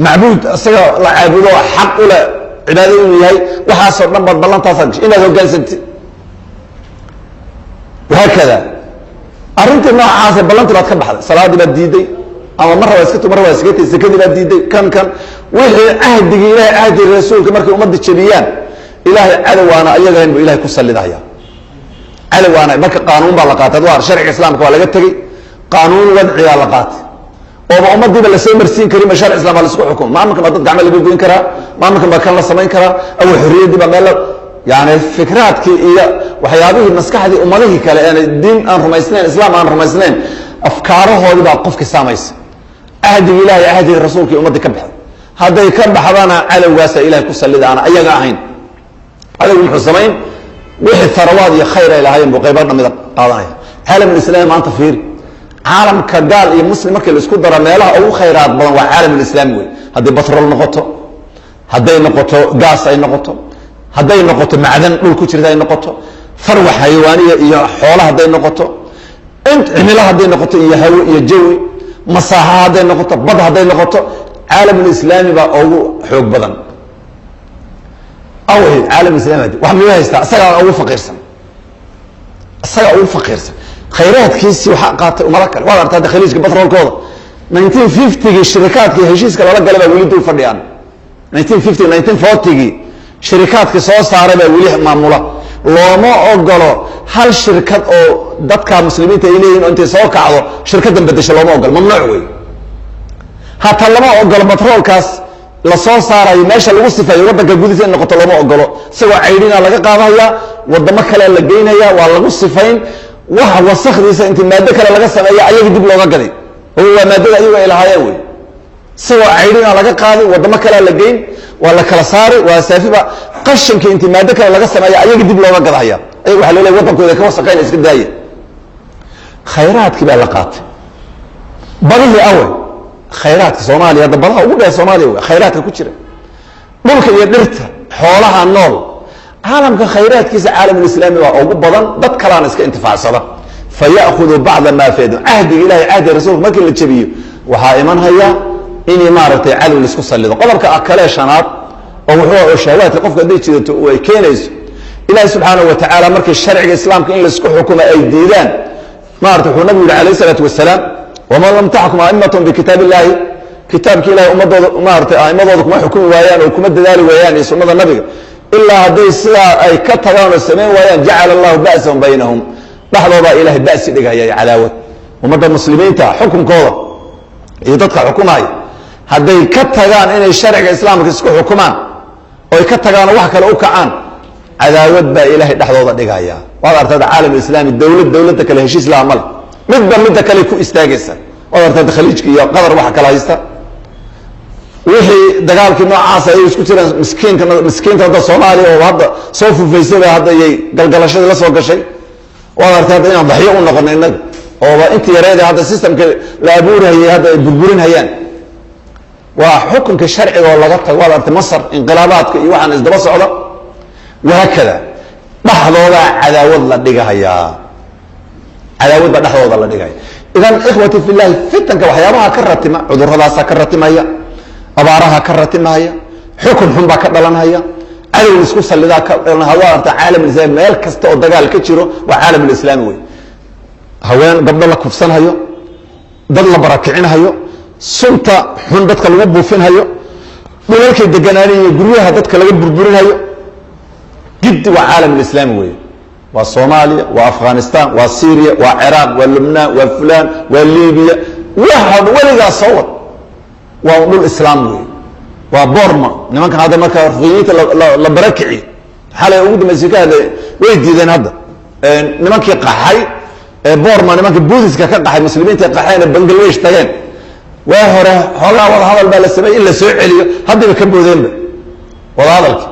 macbuud isaga la caabudo xaq u leh cibaado inuu yahay waxaasoo dhan baad ballantaasaad gashay inaad hoggaansantid wahaakada arrintii noocaase ballantii baad ka baxday salaadii baad diiday ama mar rabaa iska tu mar rabaa iska tay sakadii baad diiday kan wixii cahdigii ilahay cahdigii rasuulka markay ummadda jebiyaan ilahay cadowaana ayagahan bu ilahay ku sallidaya cadowaana marka qaanuun baa la qaatay waa sharciga islaamka waa laga tegey qaanuun wadcigaa la qaatay ooba ummadiiba lasoo marsiin karin ba sharci islam baa laisku xukumo maaminkan baa dad gacmo laga goyn karaa maaminkan baa kan la samayn karaa awa xorriyaddii baa meel yani fikraadkii iyo waxyaabihii maskaxdii ummadihii kale aan diin aan rumaysnayn islaam aan rumaysnayn afkaarahoodii baa qofki saamaysa cahdigii ilahay cahdigii rasuulkii ummaddii ka baxday hadday ka baxdana cadowgaasa ilahay ku sallida aan ayaga ahayn cadowgu muxuu samayn wixii tarawaad iyo khayr ay lahaayeen buu qaybo dhamida qaadanaya caalamulislaami maanta fiiri caalamka gaal iyo muslim markii la isku daro meelaha ugu khayraad badan waa caalamulislaami wey hadday batrol noqoto hadday noqoto gaas ay noqoto hadday noqoto macdan dhul ku jirta ay noqoto farwa xayawaaniya iyo xoola hadday noqoto cimilo hadday noqoto iyo hawo iyo jawi masaaxa hadday noqoto bad hadday noqoto caalamulislaami baa ugu xoog badan awey caalamulislaami wax miyuu haystaa isagaa ugu faqiirsan isagaa ugu faqiirsan khayraadkiisii waxaa qaatay umado kale waad arta hadda khaliijka batroolkooda 1950gii shirikaadkii heshiiska lala galay baa weli dul fadhiyaan 1940gii shirikaadkii soo saaray baa weli maamula looma ogolo hal shirkad oo dadka muslimiinta ay leeyihin oo intay soo kacdo shirkaddan bedesho looma ogolo mamnuuc wey hataa lama ogolo batroolkaas la soo saarayo meesha lagu sifayo waddanka gudihiisa in noqoto looma ogolo isagoo caydhina laga qaadaya wadamo kale la geynaya waa lagu sifayn waxa wasakdiisa intii maado kale laga sameeya ayaga dib looga gaday oo waa maadada ayagu ay lahaayeen wey isagoo caydhina laga qaaday wadamo kale la geyn waa la kala saari waa saafiba qashankii intii maado kale laga sameeya ayaga dib looga gadaya ayaga waxa leeyahay waddankooda ka wasaqayn iska daaya khayraadkii baa la qaatay badihii awey khayraadka soomaaliya hadda badaha ugu dheer soomaaliya wey khayraadka ku jira dhulka iyo dhirta xoolaha nool caalamka khayraadkiisa caalamulislaami waa ugu badan dad kalaana iska intifaacsada faya'khudu bacda maa feedun cahdiga ilahay cahdiga rasuulka markii la jebiyo waxaa iman haya inay maaragtay cadow laisku sallido qodobka kale shanaad oo wuxuu oo shahawaadka qofka hadday jidato oo ay keenayso ilaahi subxaanahu wa tacaala markii sharciga islaamka in laisku xukumo ay diidaan maarata wuxuu nabigu yihi alayh isalaatu wasalaam waman lam taxkum a'imatun bikitaab illahi kitaabki ilahay ummadooda maaratay a'imadooda kuma xukumi waayaan oo kuma dadaali waayaan iyo sunnada nabiga ilaa hadday sidaa ay ka tagaan oo samayn waayaan jacala allahu ba'sahum baynahum dhexdoodaa ilahay ba'si dhigaya cadaawad ummadda muslimiinta xukunkooda iyo dadka xukumaya hadday ka tagaan inay sharciga islaamka isku xukumaan oy ka tagaano wax kale u kacaan cadaawad baa ilahay dhexdooda dhigaya waad artada caalam islaami dowladda kale heshiis laha male midba midda kale ku istaagaysa waad artada khaliijka iyo qatar waxa kala haysta wixii dagaalkii noocaas ay isku jiraan miskiinta hadda soomaaliya oo hadda soo fufaysada hadda iyay galgalashadii la soo gashay waad artay hadda inaan daxyo u noqono innaga ooba intii yareeda hadda systemka la abuurihayay hadda ay burburin hayaan waa xukunka sharciga oo laga tago waad artay masar inqilaabaadka iyo waxaan isdaba socda wahaakada dhexdooda cadaawad la dhigahayaa cadaawad baa dhexdooda la dhigaya idan ikhwati fi llahi fitanka waxyaabaha ka ratima cudurradaasaa ka ratimaya abaaraha ka ratimaya xukun xun baa ka dhalanhaya cadow isku sallidaa ka dhalanhaya waa arta caalamulislaami meel kasta oo dagaal ka jiro waa caalamulislaami wey haween gabdho la kufsanhayo dad la barakicinhayo sunta xun dadka lagu buufinhayo dhulalkay deganaanayo guryaha dadka laga burburinhayo giddi waa caalamulislaami wey waa soomaaliya waa afghanistan waa syriya waa ciraaq waa lubnaan waa fulaan waa libiya waxa weligaa soo wad waa dhul islaam wey waa borma nimankan hadda marka rufiyiinta la barakiciy xalay ugu dambaysay ka hadlay way diideen hadda nimankii qaxay borma nimankii budiska ka qaxay muslimiinta qaxayna bangladesh tageen waa hore xoogaa wada hadal baa la sameeyey in la soo celiyo haddaba ka boodeenba wada hadalki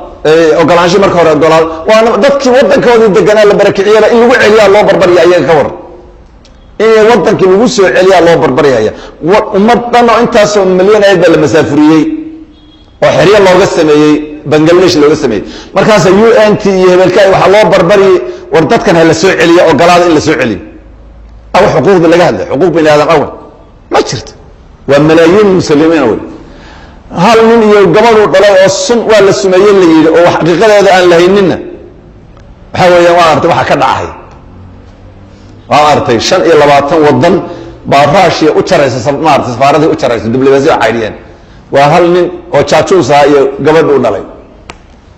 ogolaansho marka hore ogolaado waana dadkii waddankoodii deganaa la barakiciyana in lagu celiyaa loo barbarya ayaga ka waran in wadankii lagu soo celiyaa loo barbaryaya ummad dhan oo intaasoo milyan ayd baa la masaafuriyey oo xeryo looga sameeyey bangladesh looga sameeyey markaasa UNT iyo hebelkaay waxaa loo barbariyey war dadkan ha la soo celiyo oo galaada in la soo celiyo aw xuquuqda laga hadlay xuquuq bini aadam awan ma jirto waa malaayiin muslimiin wey hal nin iyo gabadhu dhalay oo sun waa la sumeeyey la yidhi oo xaqiiqadeeda aan lahayninna waxaa weeyaan waa artay waxa ka dhacay waa artay 25 wadan baa Russia u jaraysa maartay safaaradii u jaraysa diblomaasiga caydiyeen waa hal nin oo jaajuus ah iyo gabadh u dhalay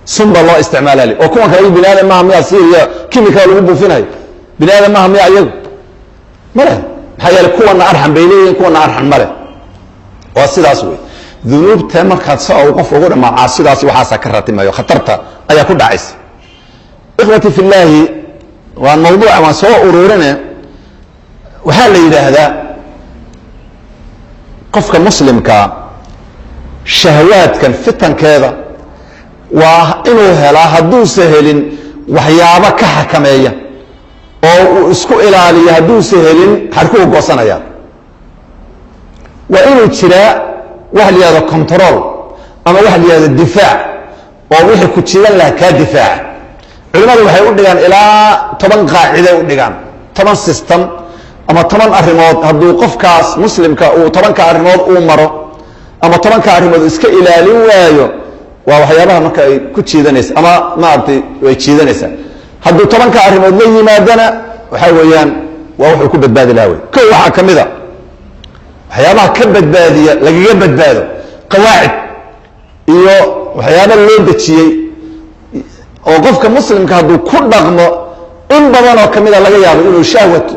sunba loo isticmaalay oo kuwa kale bini aadam ma miya Syria chemical lagu buufinayo bini aadam ma miya iyagu male maxaa yeelay kuwana arxan bayleeyeen kuwana arxan male waa sidaas wey dunuubta markaad soo qof ugu dhamaa sidaas waxa ka ratimayo khatarta ayaa ku dhacaysa ikhwati fillahi waa mawduuca waan soo ururina waxaa la yiraahdaa qofka muslimka shahawaadkan fitankeeda waa inuu helaa hadduu sahelin waxyaabo ka xakameeya oo uu isku ilaaliyo hadduu sahelin xarku goosanaya waa inuu jiraa wax la yiraahdo control ama wax la yiraahdo difaac oo wixii ku jiidan laha ka difaac culimadu waxay u dhigaan ilaa 10 qaacide u dhigaan 10 system ama 10 arimood hadduu qofkaas muslimka uu 10 arimood uu maro ama 10 arimood iska ilaalin waayo waa waxyaabaha marka ay ku jiidanaysa ama maartay way jiidanaysa hadduu 10 arimood la yimaadana waxa weeyaan waa wuxuu ku badbaadi lahaa ka waxa kamida waxyaabaha ka badbaadiya lagaga badbaado qawaacid iyo waxyaabaha loo dajiyay oo qofka muslimka hadduu ku dhaqmo in badan oo kamida laga yaabo inuu shahwat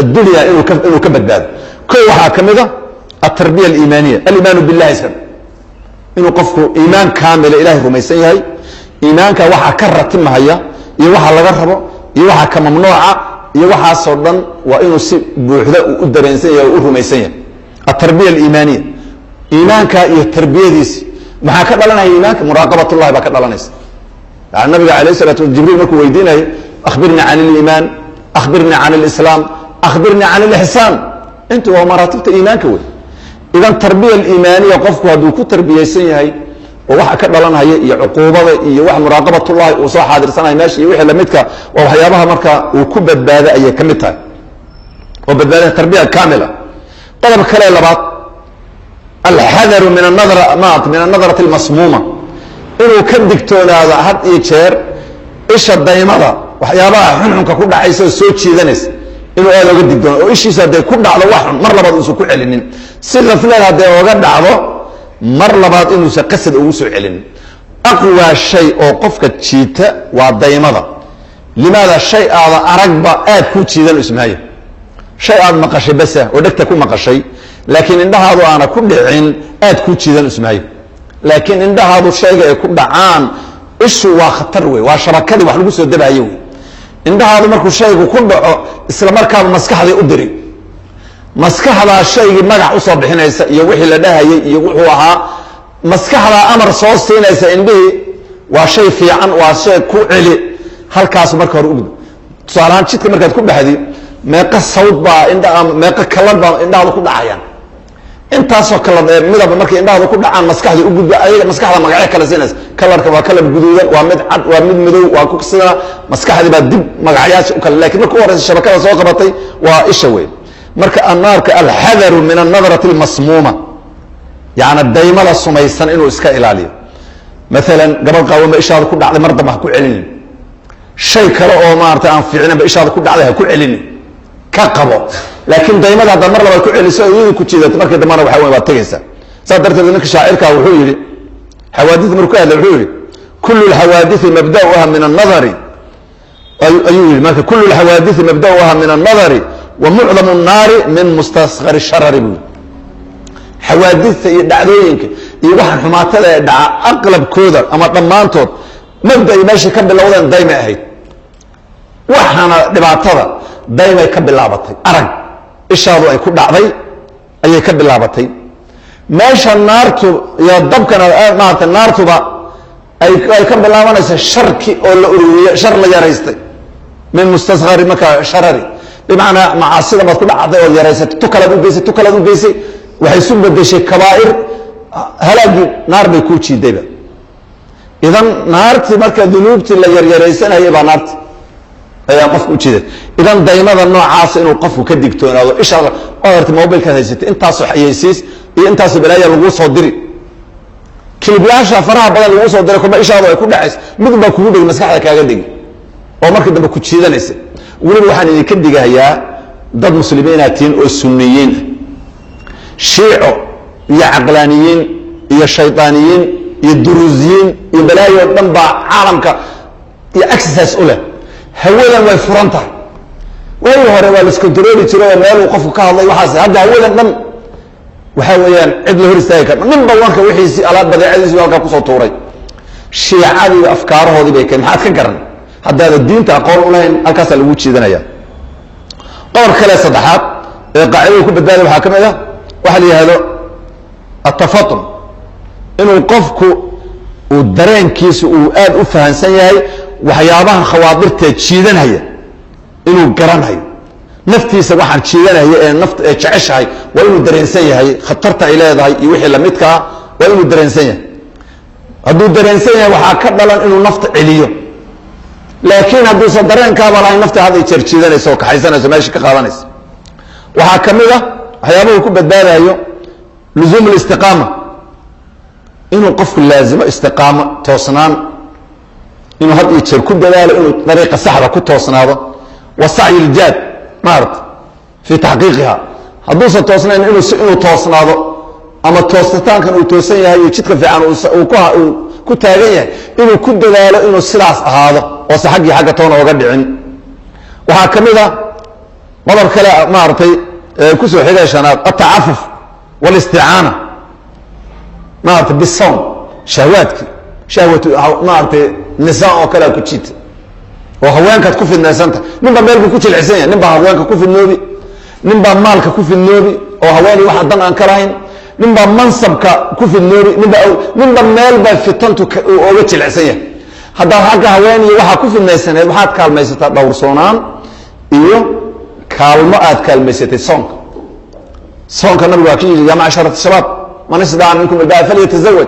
الدنيا إنه كبداد كل واحد كمذا التربية الإيمانية الإيمان بالله سبحانه إنه قفه إيمان كامل إلهي رميسيه هاي إيمانك واحد كرة هيا يوحى لغربه يوحى كممنوعة يوحى صردن وإنه بوحدة وقدرينسيه ورميسيه التربية الإيمانية إيمانك التربية ديس ما كان لنا إيمانك مراقبة الله بكر لنا يعني النبي عليه الصلاة والسلام جبريل مكو ويدينا أخبرنا عن الإيمان أخبرنا عن الإسلام أخبرني عن الإحسان أنت ومراتب إيمانك وي إذا التربية الإيمانية قفك هذو كتربية سيئة وواحد كبلان هي عقوبة وواحد مراقبة الله وصاح حاضر سنة ماشي وحي لمتك وحيابها مركا وكبت بهذا أي كمتها وبدأ التربية الكاملة طلب كلام لبعض الحذر من النظرة من النظرة المصمومة إنه كدكتور هذا حد يتشير إيش الدائمة وحيابها حنحن ككل عيسى سوتشي ذنس inuu aad uga digdoono oo ishiisa haday ku dhacdo wax mar labaad uu ku celinin sida filan haday uga dhacdo mar labaad inuu si qasad ugu soo celin aqwa shay oo qofka jiita waa daymada limaada shay aad aragba aad ku jiidan ismaayo shay aad maqashay bas oo dhagta ku maqashay laakiin indhahaadu aana ku dhicin aad ku jiidan ismaayo laakiin indhahaadu shayga ay ku dhacaan ishu waa khatar weey waa shabakadii wax lagu soo dabayo indhahaadu markuu shaygu ku dhaco isla markaaba maskaxda u diri maskaxda shaygi magac u soo bixinaysa iyo wixii la dhahayay iyo wuxuu ahaa maskaxda amar soo siinaysa indhihi waa shay fiican waa shay ku celi halkaas marka hore u tusaalahan jidka markaad ku baxdi meeqa sawd baa indhaha meeqa kalan baa indhaha ku dhacayaan intaasoo kala midaba markay indhaha ku dhacaan maskaxda u gudba ayaga maskaxda magac kala siinaysa kalarka waa kala guduudan waa mid cad waa mid madow waa ku sida maskaxda baa dib magacayaasha u kala laakiin markuu horeysa shabakada soo qabatay waa isha weyn marka annaarka alhadaru min an-nadrati al-masmuma yaani daymada sumaysan inuu iska ilaaliyo مثلا قبل قوم إشارة كل عض مرضى ما كل علني شيء كلا أو ما أرتي عن فعلنا بإشارة كل عضها كل علني كقبو لكن دائما هذا مرة ما كل علني سوي كل شيء تمرك دمانه وحوي واتجسا صدرت ذلك شاعرك وحولي حوادث مركها الحولي كل الحوادث مبدأها من النظر أيوه ما كل الحوادث مبدأها من النظر ومعظم النار من مستصغر الشرر حوادث دعوينك يوحنا حماتها دع أغلب كودر أما ضمانتود مبدأ ماشي كبل لوضع دايما أهيد وحنا دبعتها دايما يكبل لعبتي أرق إيش هذا يكون دعوي أي يكبل لعبتي ماشي النار تو يا ضب كان معناته النار تو بقى أي يكبل لعبنا الشركي أو شر لا يريستي من مستصغر مكا شرري بمعنى معاصي ما تكون عضي ولا يريستي تكلا بيسي وحيسون بدشي كبائر هلاقي نار بيكوتشي ديبا idan naartii marka dunuubtii la yaryaraysanayay baa naarti ayaa qofku u jeeda idan daymada noocaas inuu qofku ka digtoonaado isha orta mobilkaad haysatay intaasoo xayeysiis iyo intaasoo balaaya lagu soo diri kilibyaasha faraha badan lagu soo diray kuma ishaadu ay ku dhacays mid baa kugu dhig maskaxda kaaga dhigi oo markii dambe ku jiidanaysa weliba waxaan idinka digahayaa dad muslimiinaatiin oo sunniyiin shiico iyo caqlaaniyiin iyo shaydaaniyiin iyo duruusiyiin iyo balaayo dhan baa caalamka iyo exercise u leh hawadan way furan tahay waagii hore waa la iskontarooli jiray oo meel uu qofku ka hadlay waxaas hadda hawadan dhan waxaa weeyaan cid la hor istaagi karta ninba wanka wixiisii alaab badeecadiisii halkaa kusoo tuuray shiicadii afkaarahoodii bay keen maxaad ka garan haddaada diinta aqoon u lahayn halkaasaa lagu jiidanaya qodor kale saddexaad ee qaacidada ku badbaada waxaa ka mid ah waxaa la yihahdo atafatun inuu qofku uu dareenkiisa uu aada u fahansan yahay waxyaabahan khawaadirtee jiidanhaya inuu garanhayo naftiisa waxaan jiidanaya ee nafta ee jeceshahay waa inuu dareensan yahay khatarta ay leedahay iyo wixii lamidkaa waa inuu dareensan yahay hadduu dareensan yahay waxaa ka dhalan inuu nafta celiyo laakiin hadduusan dareenkaaba lahayn nafta hadday jeer jiidanayso oo kaxaysanayso meesha ka qaadanaysa waxaa ka mid ah waxyaabahu ku badbaadayo luzuum listiqaama inuu qofku laazimo istiqaamo toosnaan inuu had iyo jeer ku dadaalo inuu dariiqa saxda ku toosnaado wa sacyi iljaad maarata fii taxqiiqiha hadduusan toosnayn inuu toosnaado ama toosnitaankan uu toosan yahay iyo jidka fiican uu ku taagan yahay inuu ku dadaalo inuu sidaas ahaado oose xaggii xagga toona oga dhicin waxaa ka mid a qodob kale maaragtay kusoo xigay shanaad altacafuf walisticaana maarata bisawm shahwaadki shahwatu maaragtay nisaan oo kalea ku jiita oo haweenkaad ku fidnaysanta ninbaa meel buu ku jilcisan yahay nin baa haweenka ku fidnoobi nin baa maalka ku fidnoobi oo haweenii waxa dan aan ka lahayn nin baa mansabka ku fidnoobi ninba meel baa fitantu oga jilcsan yahay haddaad xagga haweeniyo waxaa ku fidnaysaneed waxaad kaalmaysataa dhowrsoonaan iyo kaalmo aad kaalmaysatay soonka soonka nabigu waa ka yidhi yaa macsharat shabaab man istadaca minkum ilbaa falyatazawaj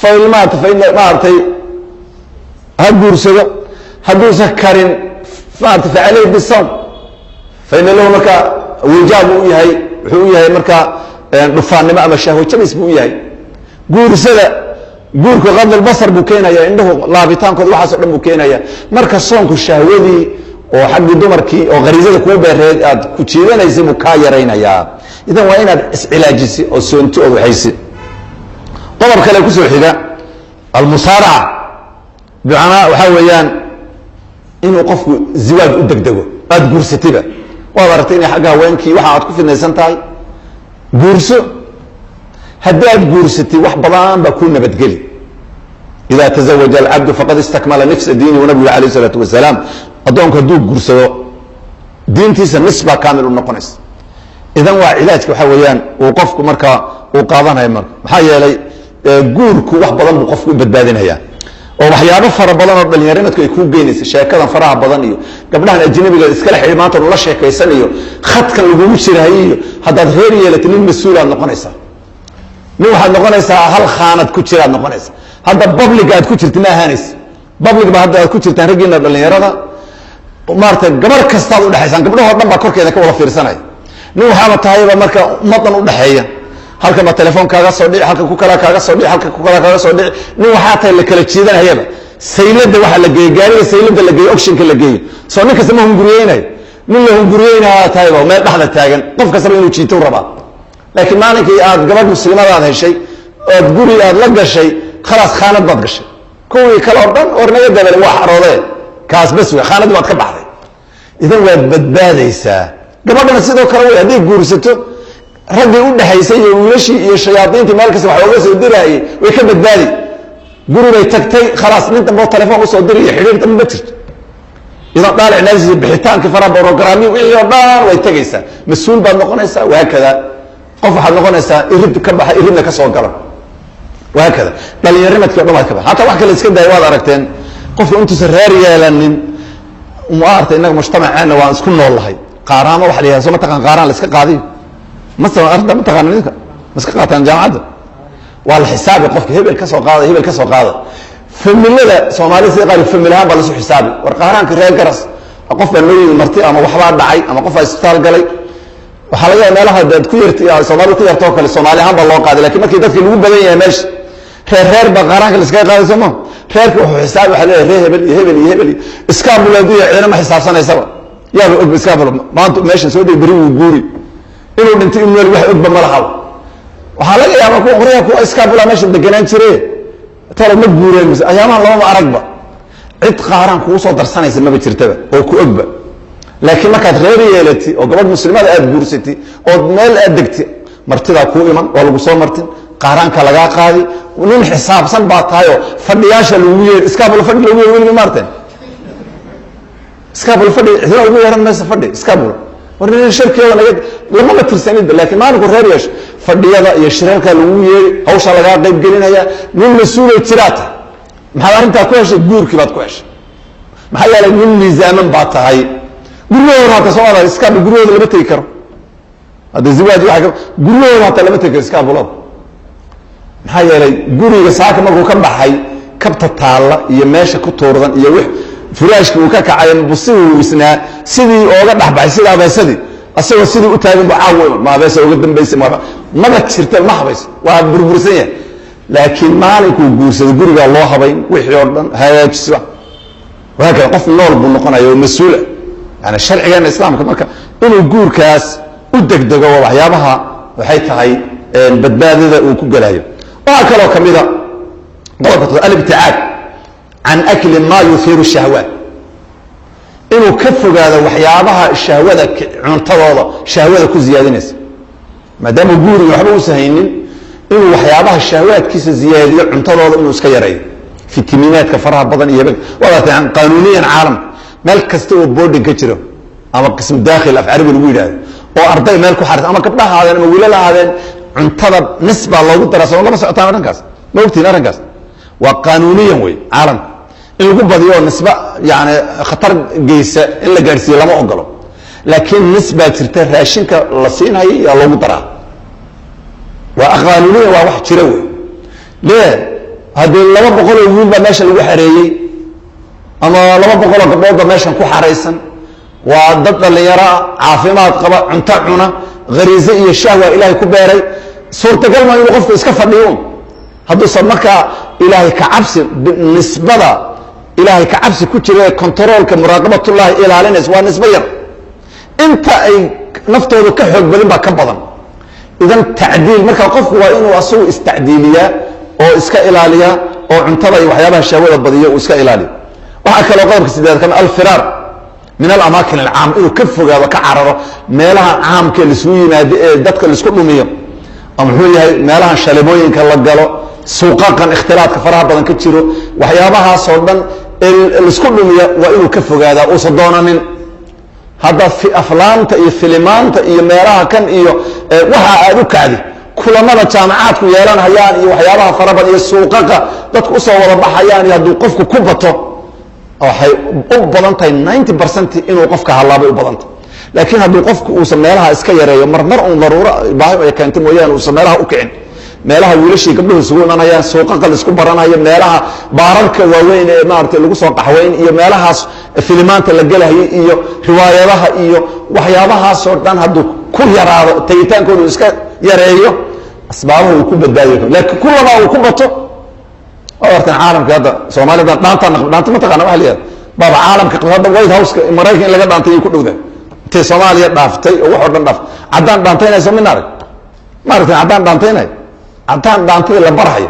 fain maata fain maaragtay ha guursado hadduusan karin maarata facaleyh bisawm faina lahu marka wijaab buu u yahay wuxuu u yahay marka dhufaannimo ama shahwo jabis buu u yahay guursada guurku qadlbasar buu keenaya indhahu laabitaankooda waxaaso dhan buu keenaya marka soonku shahwadii oo xaggii dumarkii oo khariisada kuu beereed aad ku jiidanaysay buu kaa yaraynayaa idan waa inaad iscilaajisi oo soonti ood waxaysi qodob kale kusoo xiga almusaaraca bimacnaa waxaa weeyaan inuu qofku ziwaaj u degdego aada guursatayba waad aragtay inay xagga haweenkii waxa aad ku fidnaysan tahay guurso haddii aad guursatay wax badan baa kuu nabadgeli ida tazawaja alcabdu faqad istakmala nifsa diinihi nabigu alayh isalaatu wasalaam addoonku hadduu guursado diintiisa nis baa kaamil u noqonaysa idan waa cilaajka waxaa weeyaan uu qofku markaa uu qaadanayo marka maxaa yeelay guurku wax badan buu qofku u badbaadinaya oo waxyaabo fara badan oo dhallinyarimadku ay kuu geynaysa sheekadan faraha badan iyo gabdhahan ajnabiga iskala xidhi maanta nula sheekaysan iyo khadkan lagugu jirahay iyo haddaad reer yeelata nin mas-uulaad noqonaysaa nin waxaad noqonaysaa hal khaanad ku jiraad noqonaysa hadda babliga aad ku jirta ma ahaanaysa bablig ba hadda aad ku jirtaan raggiina dhallinyarada maarata gabar kastaad udhexaysaan gabdhahoo dhan baa korkeeda ka wada fiirsanaya nin waxaaba tahayba marka ummadan udhexeeya halkan baa telefoon kaaga soo dhici halkan ku kalaa kaaga soo dhici halkan ku kalaa kaaga soo dhici nin waxaa tahay la kala jiidanayaba saylada waxa la geeyo gaariga saylada la geeyo ocshinka la geeyo soo nin kasta ma hunguriyeynayo nin la hunguriyeynayaa tahayba meel dhexda taagan qof kastaba inuu jiito rabaa laakiin maalinkii aad gabadh muslimadaad heshay ood guri aad la gashay khalaas khaanad baad gashay kuwii kale oo dhan ornaga dabale waa xaroodee kaas bas wey khaanadii baad ka baxday idan waad badbaadaysaa gabadhana sidoo kale wey hadday guursato raggii u dhexaysay iyo wiilashii iyo shayaadiintii meel kasta wax ooga soo diraayey way ka badbaadi guri bay tagtay khalaas nin dambe oo telefoon usoo diri iyo xidhiir dambe ma jirto idan dhaalicnaasiisa bixitaankii faraha brograamyi wixii oo dhan way tegaysaa mas-uul baad noqonaysaa wahaakada qof waxaad noqonaysaa irid ka baxa iridna ka soo gala wahaakada dhallinyarimadkii o dhan waad ka baxa hataa wax kale iska daaya waad aragteen qofka intuusan reer yeelanin maarata innaga mujtamaceena waan isku nool lahay qaaraamo waxa la yihahda soo mataqaan qaaraan la iska qaadiyo masalan arrinta ma taqaana ninka ma iska qaataan jaamacadda waa la xisaabi qofka hebel ka soo qaada hebel ka soo qaada familada Soomaaliya si qaar familaha baa la soo xisaabi war qaaraanka reer garas qof baa loo yimid marti ama waxbaa dhacay ama qof ay isbitaal galay waxa laga yaabaa meelaha dad ku yartay Soomaaliya ku yartoo kale Soomaaliya baa loo qaaday laakiin markii dadkii lagu badan yahay meesha reer ba qaaraanka la iska qaaday Soomaa reerku wuxuu xisaab waxa leeyahay hebel iskaabuladiya ciidana ma xisaabsanaysa yaa og iskaabul maanta meesha soo dhibri uu guuri inuu dhintay in meel wax og ba malaha waxa laga yaabaa ku qoraya ku iskaabula meesha deganaan jiray talo ma guureen ayaamaha lama aragba cid qaaran ku soo darsanaysa ma jirtaba oo ku ogba laakiin markaad reer yeelatay oo gabadh muslimada aad guursatay oo meel aad degtay martida ku iman oo lagu soo martin qaaranka laga qaadi nin xisaabsan baa taayo fadhiyaasha lagu yeer iskaabul fadhi lagu yeer weli martin iskaabul fadhi idoo ugu yeeran meesha fadhi iskaabul warna shirkada lama la tirsanid laakiin maalku reer yeesh fadhiyada iyo shirarka lagu yeer hawsha laga qayb gelinaya nin mas'uul tirata maxaa arinta ku heshay guurkii baad ku heshay maxaa yeelay nin nizaaman baa tahay guriyada hata Soomaaliya iskaabul guriyada lama tagi karo hada ziwaaj waxa guriyada hata lama tagi iskaabul maxaa yeelay guriga saaka markuu ka baxay kabta taala iyo meesha ku toordan iyo wix furaashka uu ka kacay busigu isna sidii ooga dhaxbay sida abeesadii asagoo sidii u taagan bacaawo ma abeesa uga dambeysay ma jirta ma habays waa burbursan yahay laakiin maalinku guursada guriga loo habayn wixii oo dhan hagaajisba waxa qof nool buu noqonayo mas'uul yani sharciga islaamka marka inuu guurkaas u degdego waxyaabaha waxay tahay badbaadada uu ku galayo waxa kale oo kamida qodobka al-ibtiaad عن أكل ما يثير الشهوات إنه كفوا هذا وحيابها الشهوات عنطوضة شهوات كزيادة ما دام يقولوا يحبوا سهينين إنه وحيابها الشهوات كيس زيادة عنطوضة إنه سكيرين في التميمات كفرها بضن يبقى وضعت عن قانونيا عالم مالك كستوى بوردن كتيره أما قسم داخل أفعال بالويل هذا وأرضي مالك حارس أما قبلها هذا أنا أقول لها هذا عنطوضة نسبة الله قلت رسول الله بس أعطانا رنقاس ما قلتين رنقاس وقانونيا وي عالم إنه بديو نسبة يعني خطر جيسة إلا جالسين لما أقوله لكن نسبة ترتاح راشينك لصين هي الله مطرح وقانونيا وواحد شروي ليه هذا لما بقوله يقول بماشى اللي حريي أما لما بقوله قبل بماشى كو حريسا وضد اللي يرى عافمات قبل عنتعنا غريزية الشهوة إلهي كباري صورة قلما يوقف إسكفر اليوم هذا صمك إلهي كعبس بالنسبة إلهي كعبس كتير كنترول كمراقبة الله إلى علينا سواء نسبيا أنت أي نفطه كحق بدين بكبضا إذا تعديل مركب قف هو إنه أصو استعديلية أو إسكا إلالية أو عنتظر وحيابها الشهوة البضية وإسكا إلالية وحكى لو قدر كسيدات كان الفرار من الأماكن العام إنه كفوا هذا كعرر مالها عام كالسويين دتك الاسكولو مية أم هو مالها شالبوين كالله قالوا سوقا كان اختلاط كفرها بدن كتيرو وحيابها صوبا الاسكولو مية وإنه كفوا هذا وصدونا من هذا في أفلام تأي فيلمان تأي مالها كان إيو وها أدوك عدي كل مرة جامعات ويالان هيان إيو وحيابها فربا إيو سوقا دتك أصوى وربحيان يهدو قفك كبتو waxay u badan tahay 90% inuu qofka halaabo u badan laakiin haduu qofku uu sameelaha iska yareeyo marmar uu daruuro baahi ay keento mooyaan uu sameelaha u kicin meelaha wiilashii gabdhuhu isugu imanayaan suuqa isku baranaya meelaha baararka waaweyn ee maartay lagu soo qaxweyn iyo meelahaas filimaanta la galayo iyo riwaayadaha iyo waxyaabahaas oo dhan haduu ku yaraado tagitaankoodu iska yareeyo asbaabaha uu ku badbaadiyo laakiin kullaba uu ku bato أورتن عالم كذا سومالي دانتا ما تقانا واحد ليه بابا عالم كقصاد وايد هاوس مريكا اللي قد دانتا يكون ذا تي سوماليا دافتي وحور دان داف عدان دانتين يسمي نار ما عرفت عدان دانتين اللي برحي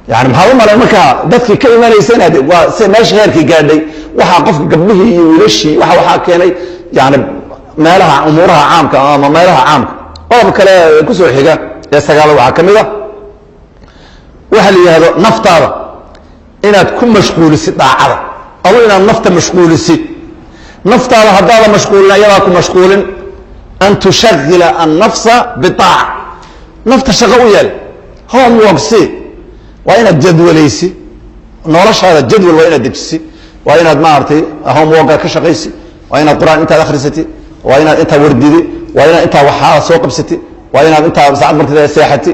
يعني محاول ما لك دفي كلمه ليسن هذه وسماش غيركي قاعدي وحا قف قبله ويلشي وحا كيني يعني ما لها امورها عامك اما ما لها عامك او كلا كسو خيغا يا سغاله waxa kamida waxa la yiraahdo naftaada inaad ku mashquulisid daacada aw inaad nafta mashquulisid naftaada hadaada mashquulina iyada ku mashquulin an tushghila an-nafsa bi-ta'a nafta shaqo u yeel hom waqsi waa inaad jadwalaysi noloshaada jadwal waa inaad dejisi waa inaad maartay hom waqka ka shaqaysi waa inaad quraan inta akhrisati waa inaad inta wardidi waa inaad inta waxa soo qabsati waa inaad inta saacad markii seexati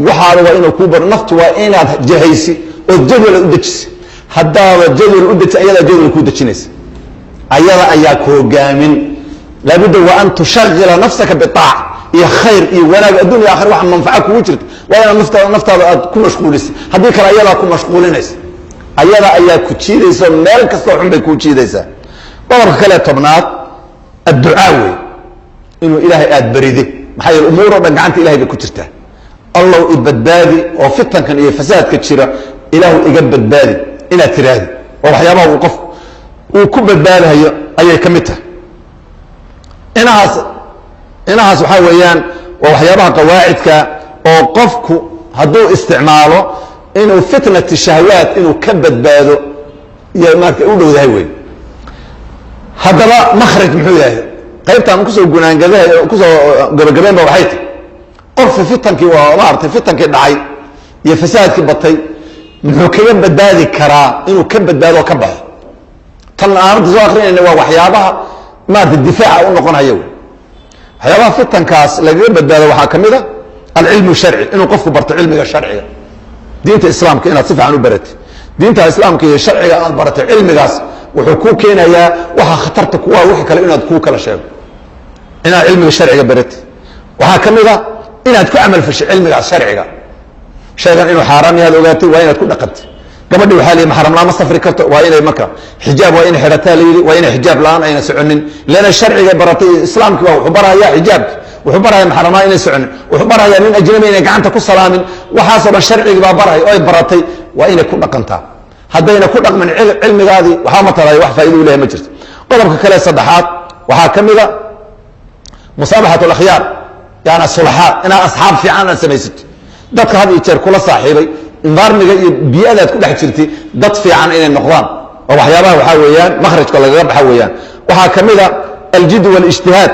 waxaana waa inuu ku bar naftu waa inaad jahaysi jadwal u dejisa haddaaba jadwal u deji ayadaa jadwal ku dejinaysa ayada ayaa ku hogaamin laabudda wa an tushagila nafsaka biaaca iyo khayr iyo wanaag adduun iyo aakhir waxa manfaca kugu jirta waa inaad naftaada aad ku mashquulisa haddii kale ayadaa ku mashquulinaysa ayada ayaa ku jiidaysa meel kastoo xun bay kuu jiidaysaa qodobka kale tobnaad adducaa wey inuu ilaahay aada baride maxaa yeele umuur oo dhan gacanta ilahay bay ku jirtaa allow ibadbaadi oo fitankan iyo fasaadka jira ilaahu iga badbaadi inaad tiraahdi oo waxyaabaha uu qof uu ku badbaadahayo ayay ka mid tahay inahaas waxaa weeyaan waa waxyaabaha qawaacidka oo qofku hadduu isticmaalo inuu fitnati shahwaat inuu ka badbaado iyo marka u dhowdahay wey haddaba makhraj muxuu yahay qaybtaan kusoo gunaangadahay kusoo gabagabeynba waxay tahy qofki fitankii waa maaragtay fitankii dhacay iyo fasaadkii batay muxuu kaga badbaadi karaa inuu ka badbaado oo ka baxo tan aanada soo akrinayna waa waxyaabaha maarata difaaca u noqonaya wey waxyaabaha fitankaas lagaga badbaado waxaa ka mid a alcilmu sharci inuu qofku barto cilmiga sharciga diinta islaamka inaad si fiican u baratid diinta islaamka iyo sharciga aad baratay cilmigaas wuxuu kuu keenayaa waxaa khatarta kuwaa wixii kale inaad kuu kala sheego inaad cilmiga sharciga baratid waxaa ka mid a inaad ku camal fashay cilmigaas sharciga shaygan inuu xaaraam yahaad ogaatay waa inaad ku dhaqantay gabadhi waxaa la yidhi maxram lama safri karto waa inay marka xijaab waa inay xidhataa la yidhi waa inay xijaab la-aan ayna soconin leana sharciga baratay islaamki baa wuxuu barahayaa xijaabki wuxuu barahaya maxram la-aan inay soconin wuxuu barahayaa nin ajnabi inay gacanta ku salaamin waxaasoo dhan sharcigi baa barahaya oo ay baratay waa inay ku dhaqantaa haddayna ku dhaqmin cilmigaadii waxaa matalaya wax faa'ido u lehay ma jirto qodobka kale saddexaad waxaa ka mid a musaabaxat alakhyaar yani asulaxaa inaad asxaab fiican aad samaysatid dadka had iyo jeer kula saaxiibay environmiga iyo bii'adaad ku dhex jirtay dad fiican inay noqdaan oo waxyaabaha waxaa weeyaan makhrajka lagaga baxa weeyaan waxaa ka mid a aljid walijtihaad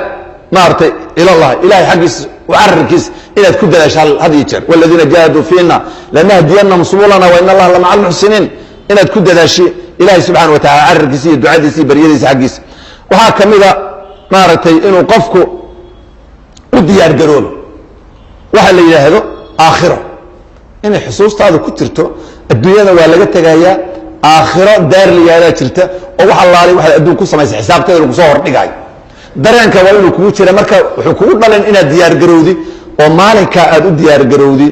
maaragtay ilallah ilahay xaggiisa cararkiisa inaad ku dadaasho had iyo jeer waladiina jaahaduu fiina lanahdiyannahum subulana wa in allaha lamaca almuxsiniin inaad ku dadaasho ilahay subxana wa tacala cararkiisa iyo ducadiisa iyo baryadiisa xaggiisa waxaa ka mid a maaragtay inuu qofku u diyaar garoobo waxa la yidhaahdo aakhiro inay xusuustaada ku jirto adduunyada waa laga tegayaa aakhiro daar layaadaa jirta oo wax allaali waxaad adduun ku samaysay xisaabteeda lagu soo hordhigayo dareenka waa inuu kugu jira marka wuxuu kugu dhalin inaad diyaargarowdi oo maalinkaa aad u diyaargarowdi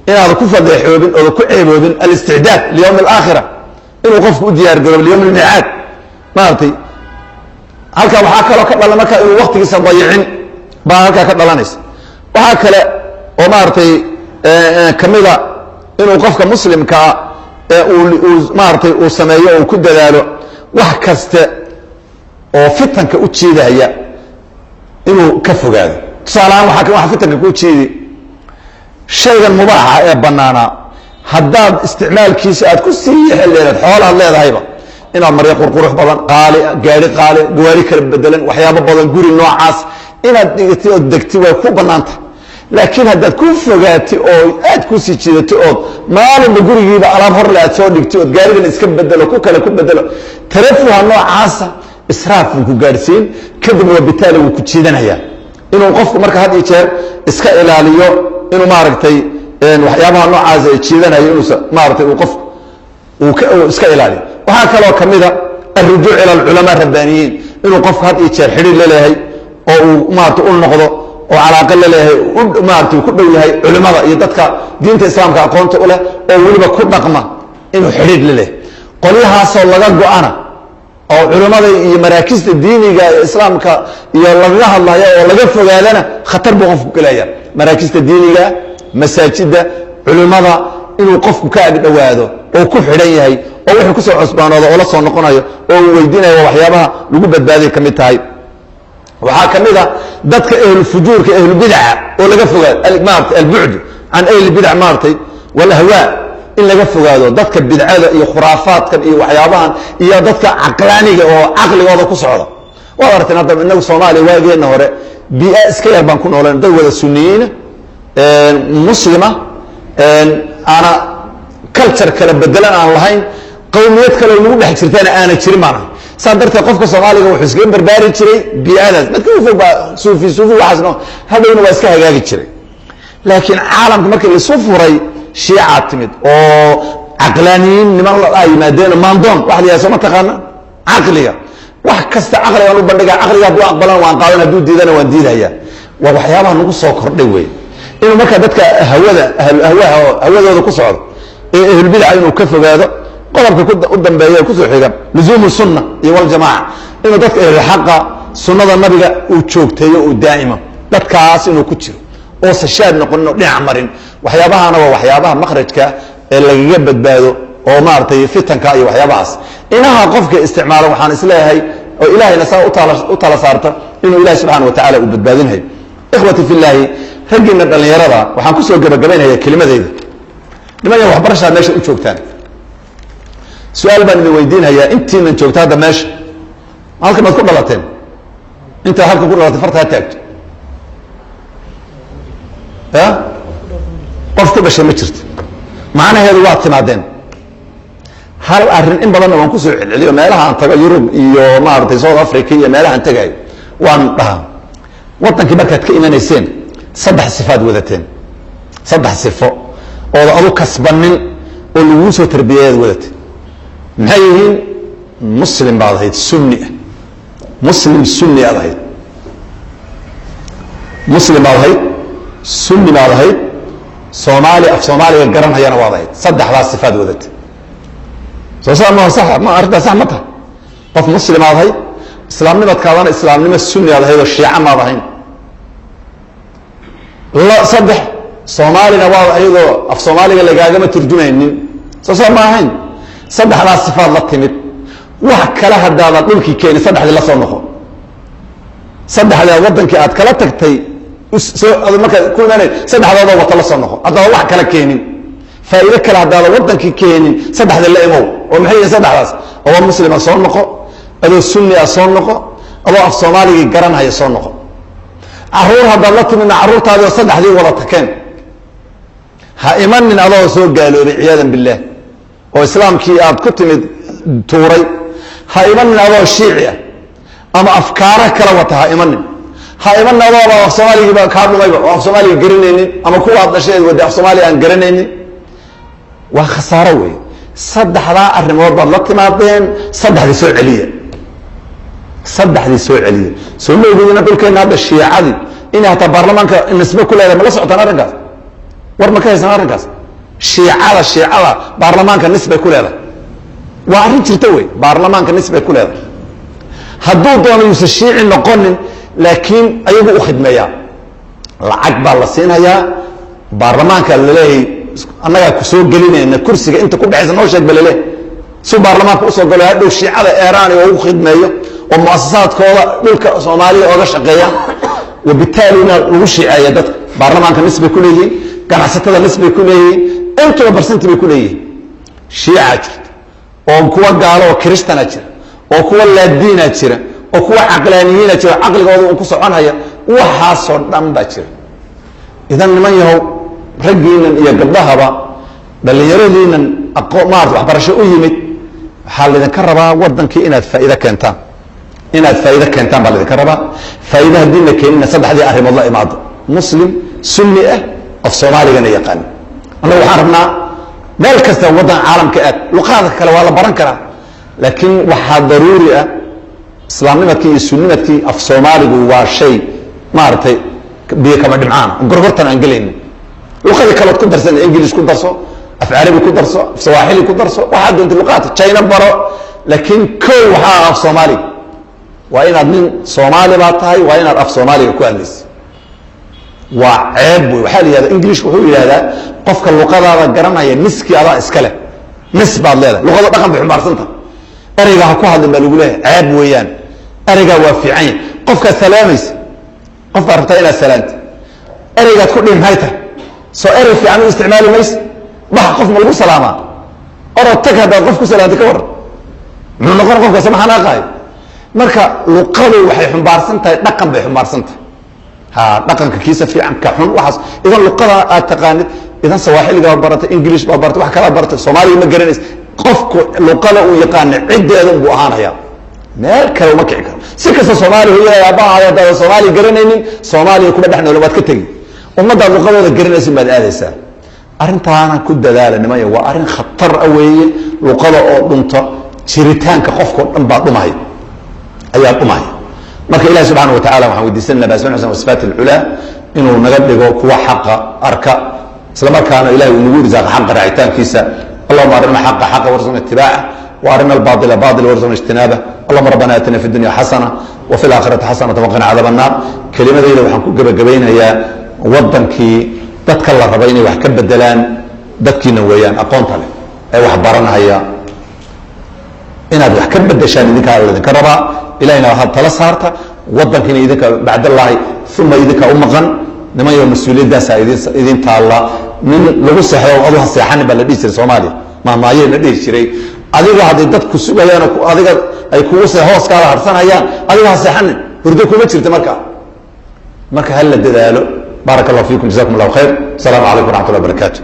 inaada ku fadeexoobin ooda ku ceeboobin alisticdaad liyowmi alaakhira inuu qofku u diyaargaroobo liyowmi almiicaad maaragtay halkaa waxaa kaloo ka dhalan markaa inuu waktigiisa dayicin baa halkaa ka dhalanaysa waxaa kale oo maaragtay kamida inuu qofka muslimkaa maaratay uu sameeyo oo ku dadaalo wax kaste oo fitanka u jiidaya inuu ka fogaado tusaalahaan waxa fitanka ku jiidi shaygan mubaaxa ee banaanaa haddaad isticmaalkiisa aad ku sii xeleelad xoolaad leedahayba inaad maryo qurqurux badan qaali gaari qaali gawaari kala bedelan waxyaabo badan guri noocaas inaad dhigati ood degti way ku banaantahay laakiin haddaad ku fogaati oo aad ku sii jiidato ood maalinba gurigiiba alaab horle aad soo dhigti ood gaarigan iska bedelo ku kale ku bedelo tarafuha noocaasa israaf buu ku gaadhsiin kadib wabitaali wuu ku jiidanayaa inuu qofku marka had iyo jeer iska ilaaliyo inuu maaragtay waxyaabaha noocaasa ay jiidanayo inuusa maaratay uu qofku uu iska ilaaliyo waxaa kaloo ka mida alrujuuc ila alculamaa rabbaaniyiin inuu qofku had iyo jeer xidhiir laleeyahay oo uu maarata u noqdo oo calaaqa laleeyahay maarata ku dhow yahay culimmada iyo dadka diinta islaamka aqoonta u leh oo weliba ku dhaqma inuu xidhiir laleeyahay qolyahaasoo laga go-ana oo culimmada iyo maraakista diiniga islaamka iyo lagaga hadlaya oo laga fogaadana khatar buu qofku gelaya maraakista diiniga masaajida culimmada inuu qofku ka ag dhowaado oo ku xidhan yahay oo wuxuu kusoo cusbaanoodo oo la soo noqonayo oo uu weydiinayo waxyaabaha lagu badbaaday ka mid tahay waxaa ka mid a dadka ahlufujuurka ahlubidaca oo laga fogaado maarata albucdu can ahlibidac maaratay walahwaa in laga fogaado dadka bidcada iyo khuraafaadkan iyo waxyaabahan iyo dadka caqlaaniga oo caqligooda ku socda waad aragteen hadda inagu soomaaliya waageenna hore biia iska yar baan ku nooleen dad wada suniyiina muslima aana culture kala bedelan aan lahayn qowmiyad kale lagu dhex jirtana aana jirin baan ahay saa darteed qofka soomaaliga wuxuu iskaga barbaari jiray bii'adaas dadka u fog baa suufi waxaasno hadhowna waa iska hagaagi jiray laakiin caalamka markii laisu furay shiicaa timid oo caqlaaniyiin niman la yimaadeen maandoon wax la yidhaha soo ma taqaana caqliga wax kasta caqliga aan u bandhigaa caqliga hadduu aqbalan waan qaadan hadduu diidana waan diidaya waa waxyaabaha nagu soo kordhay wey inuu markaa dadka hawadooda ku socdo ee ahlulbidaca inuu ka fogaado qodobka u dambeeya kusoo xiga luzuumu sunna iyo waljamaaca inuu dadka ehlulxaqa sunnada nabiga uu joogteeyo uu daa'imo dadkaas inuu ku jiro oo sashaad noqonin oo dhinac marin waxyaabahana waa waxyaabaha makhrajka ee lagaga badbaado oo maaragtay fitanka iyo waxyaabahaas inaha qofka isticmaalo waxaan isleeyahay oo ilaahayna saa u tala saarta inuu ilahi subxana wa tacala uu badbaadinhayo ikhwati fi llaahi raggiina dhallinyarada waxaan kusoo gabagabaynaya kelimadeyda niman yan waxbarashaad meesha u joogtaan su-aal baan idin weydiinhayaa intiinan joogta hadda meesha halkan maad ku dhalateen intaad halkan ku dhalatay farta ha taagto ya qof ku dhashay ma jirto macnaheedu waad timaadeen hal arrin in badanna waan kusoo celceliyo meelaha aan tago yurub iyo maaragtay south africa iyo meelahaan tagayo waan dhahaa wadankii markaad ka imanayseen 3 sifaad wadateen 3 sifo ooda adu kasbanin oo laguu soo tarbiyayaad wadateen maxay yihiin muslim baad ahayd sunni ah muslim sunni aad ahayd muslim baad ahayd sunni baad ahayd soomaali af soomaaliga garanhayana waad ahayd 3daas sifaad wadatee soo saa ma sax ma arrintaa sax ma tahay qof muslim aad ahayd islaamnimadkaadana islaamnimo sunni aad ahayd oo shiica maad ahayn saddex soomaalina waa ayadoo af soomaaliga lagaagama turjumaynin soo saa ma ahayn 3daas sifaad la timid wax kale hadaadan dhulkii keeni 3dii la soo noqo 3daa wadankii aad kala tagtay markaa ku imaanay 3dooda wata la soo noqo haddaba wax kala keenin faa'iido kale haddaada wadankii keenin 3da la imow oo maxay yihiin 3daas adoo muslima soo noqo adoo sunni ah soo noqo adoo af soomaaligii garanhaya soo noqo caruur haddaad la timidna carruurtaadii oo 3dii wada takeen ha imanin adoo soo gaaloobay ciyaadan billaah oo islaamkii aad ku timid tuuray ha imanin adoo shiici ah ama afkaara kala wata ha imanin ha imanin adooba af soomaaligiiba kaa dhumayba oo af soomaaliga garanaynin ama kuwa ad dhasheed wada af soomaaliga aan garanaynin waa khasaaro wey 3daa arrimood baad la timaadeen 3dii soo celiya 3dii soo celiya soo ma ogidina dhulkeenna hadda shiicadii inay hataa baarlamaanka nisbe ku leedahay ma la socotaan arrinkaas war ma ka haysan arrinkaas shiicada baarlamaanka nisbay ku leedahay waa arrin jirta wey baarlamaanka nisbay ku leedahay hadduu doono yuusan shiici noqonin laakiin ayagu u khidmeeyaa lacag baa la siinhayaa baarlamaanka laleeyahay annagaa ku soo gelinayna kursiga inta ku dhexaysa noo sheeg ba laleeyahay si baarlamaanka usoo galo hadhow shiicada eeraan oo ugu khidmeeyo oo muasasaadkooda dhulka soomaaliya ooga shaqeeya wabitaalina lagu shiiceeya dadka baarlamaanka nisbay ku leeyihiin ganacsatada nisbay ku leeyihiin intuba barsanti bay ku leeyihiin shiica jirta oo kuwa gaalo oo kiristana jira oo kuwa laadiina jira oo kuwa caqlaaniyiina jira caqligooda un ku soconhaya waxaasoo dhan baa jira idan niman yahow raggiinan iyo gabdhahaba dhallinyaradiinan maarata waxbarasho u yimid waxaa laydinka rabaa wadankii inaad faa'iido keentaan baa laydinka rabaa faa'iida haddiina keenina 3dii arrimood la imaado muslim sunni ah af soomaaligana yaqaan annagu waxaan rabnaa meel kasta waddan caalamka aad luqaadka kale waa la baran karaa laakiin waxaa daruuri ah islaamnimadkii iyo sunnimadkii af soomaaligu waa shay maaragtay biyo kama dhimcaana gorgortan aan gelaynin luqadii kaleod ku darsan ingilish ku darso af carabi ku darso af sawaaxili ku darso waxaa doonta luqaadka china baro laakiin kow waxaa af soomaaliga waa inaad nin soomaali baa tahay waa inaad af soomaaliga ku hadlaysa waa ceeb wey waxaa la yihahda english wuxuu yidhahdaa qofka luqadaada garanaya niskii adaa iska leh nis baad leedahay luqada dhaqan bay xumbaarsantaha ereygaa ha ku hadlin baa lagu leeyahay ceeb weeyaan ereygaa waa fiican yahy qofkaad salaamaysa qof baad rabtaa inaad salaanta ereygaad ku dhihi maxay tahay soo erey fiican u isticmaali maysa bax qof ma lagu salaamaa orod tag haddaad qof ku salaantay ka waran muxuu noqon qofkaas ma xanaaqahay marka luqadu waxay xumbaarsan tahay dhaqan bay xumbaarsan tahay dhaqanka kiisa fiican ka xun waxaas idan luqada aad taqaanid idan sawaaxiliga baad baratay english baad baratay wax kala baratay soomaaliga ma garanaysa qofku luqada uu yaqaana ciddeedan buu ahaanaya meel kale uma kici karo si kasta soomaaliya hooyada aabbaha haddaad soomaaliya garanaynin soomaaliya kuma dhex noolin waad ka tegi ummaddaad luqadooda garanaysin baad aadaysaa arrintaana ku dadaala nimaya waa arrin khatar ah weeye luqada oo dhunto jiritaanka qofkao dhan baa dhumaya ayaa dhumaya marka ilahi subxaana wa tacala waxaan weydiisanana basman xusn wasifaat alculaa inuu naga dhigo kuwa xaqa arka isla markaana ilahi uu nagu risaaqa xaqa raacitaankiisa allahuma arina xaqa xaqa warzuqna itibaaca وارنا الباطل باطل وارزقنا اجتنابه اللهم ربنا اتنا في الدنيا حسنه وفي الاخره حسنه وقنا عذاب النار كلمتayda waxaan ku gabagabaynayaa wadankii dadka la rabay inay wax ka bedelaan dadkiina weeyaan aqoonta leh ee wax baranaya inaad wax ka bedeshaan idinka idinka rabaa ilaahina waxa tala saarta wadankiina idinka bacdallahi thumma idinka umaqan nimayo mas'uuliyadaas idin taala min lagu saxo adu haseexan baa la dhiisay Soomaaliya ma maayeen dhiis jiray adiga haday dadku sugayaan adiga ay kugu soo hoos kala harsanayaan adiga haseexan hurdo kuma jirto marka hal la dadaalo barakallahu fiikum jazakumullahu khayr assalamu alaykum wa rahmatullahi wa barakatuh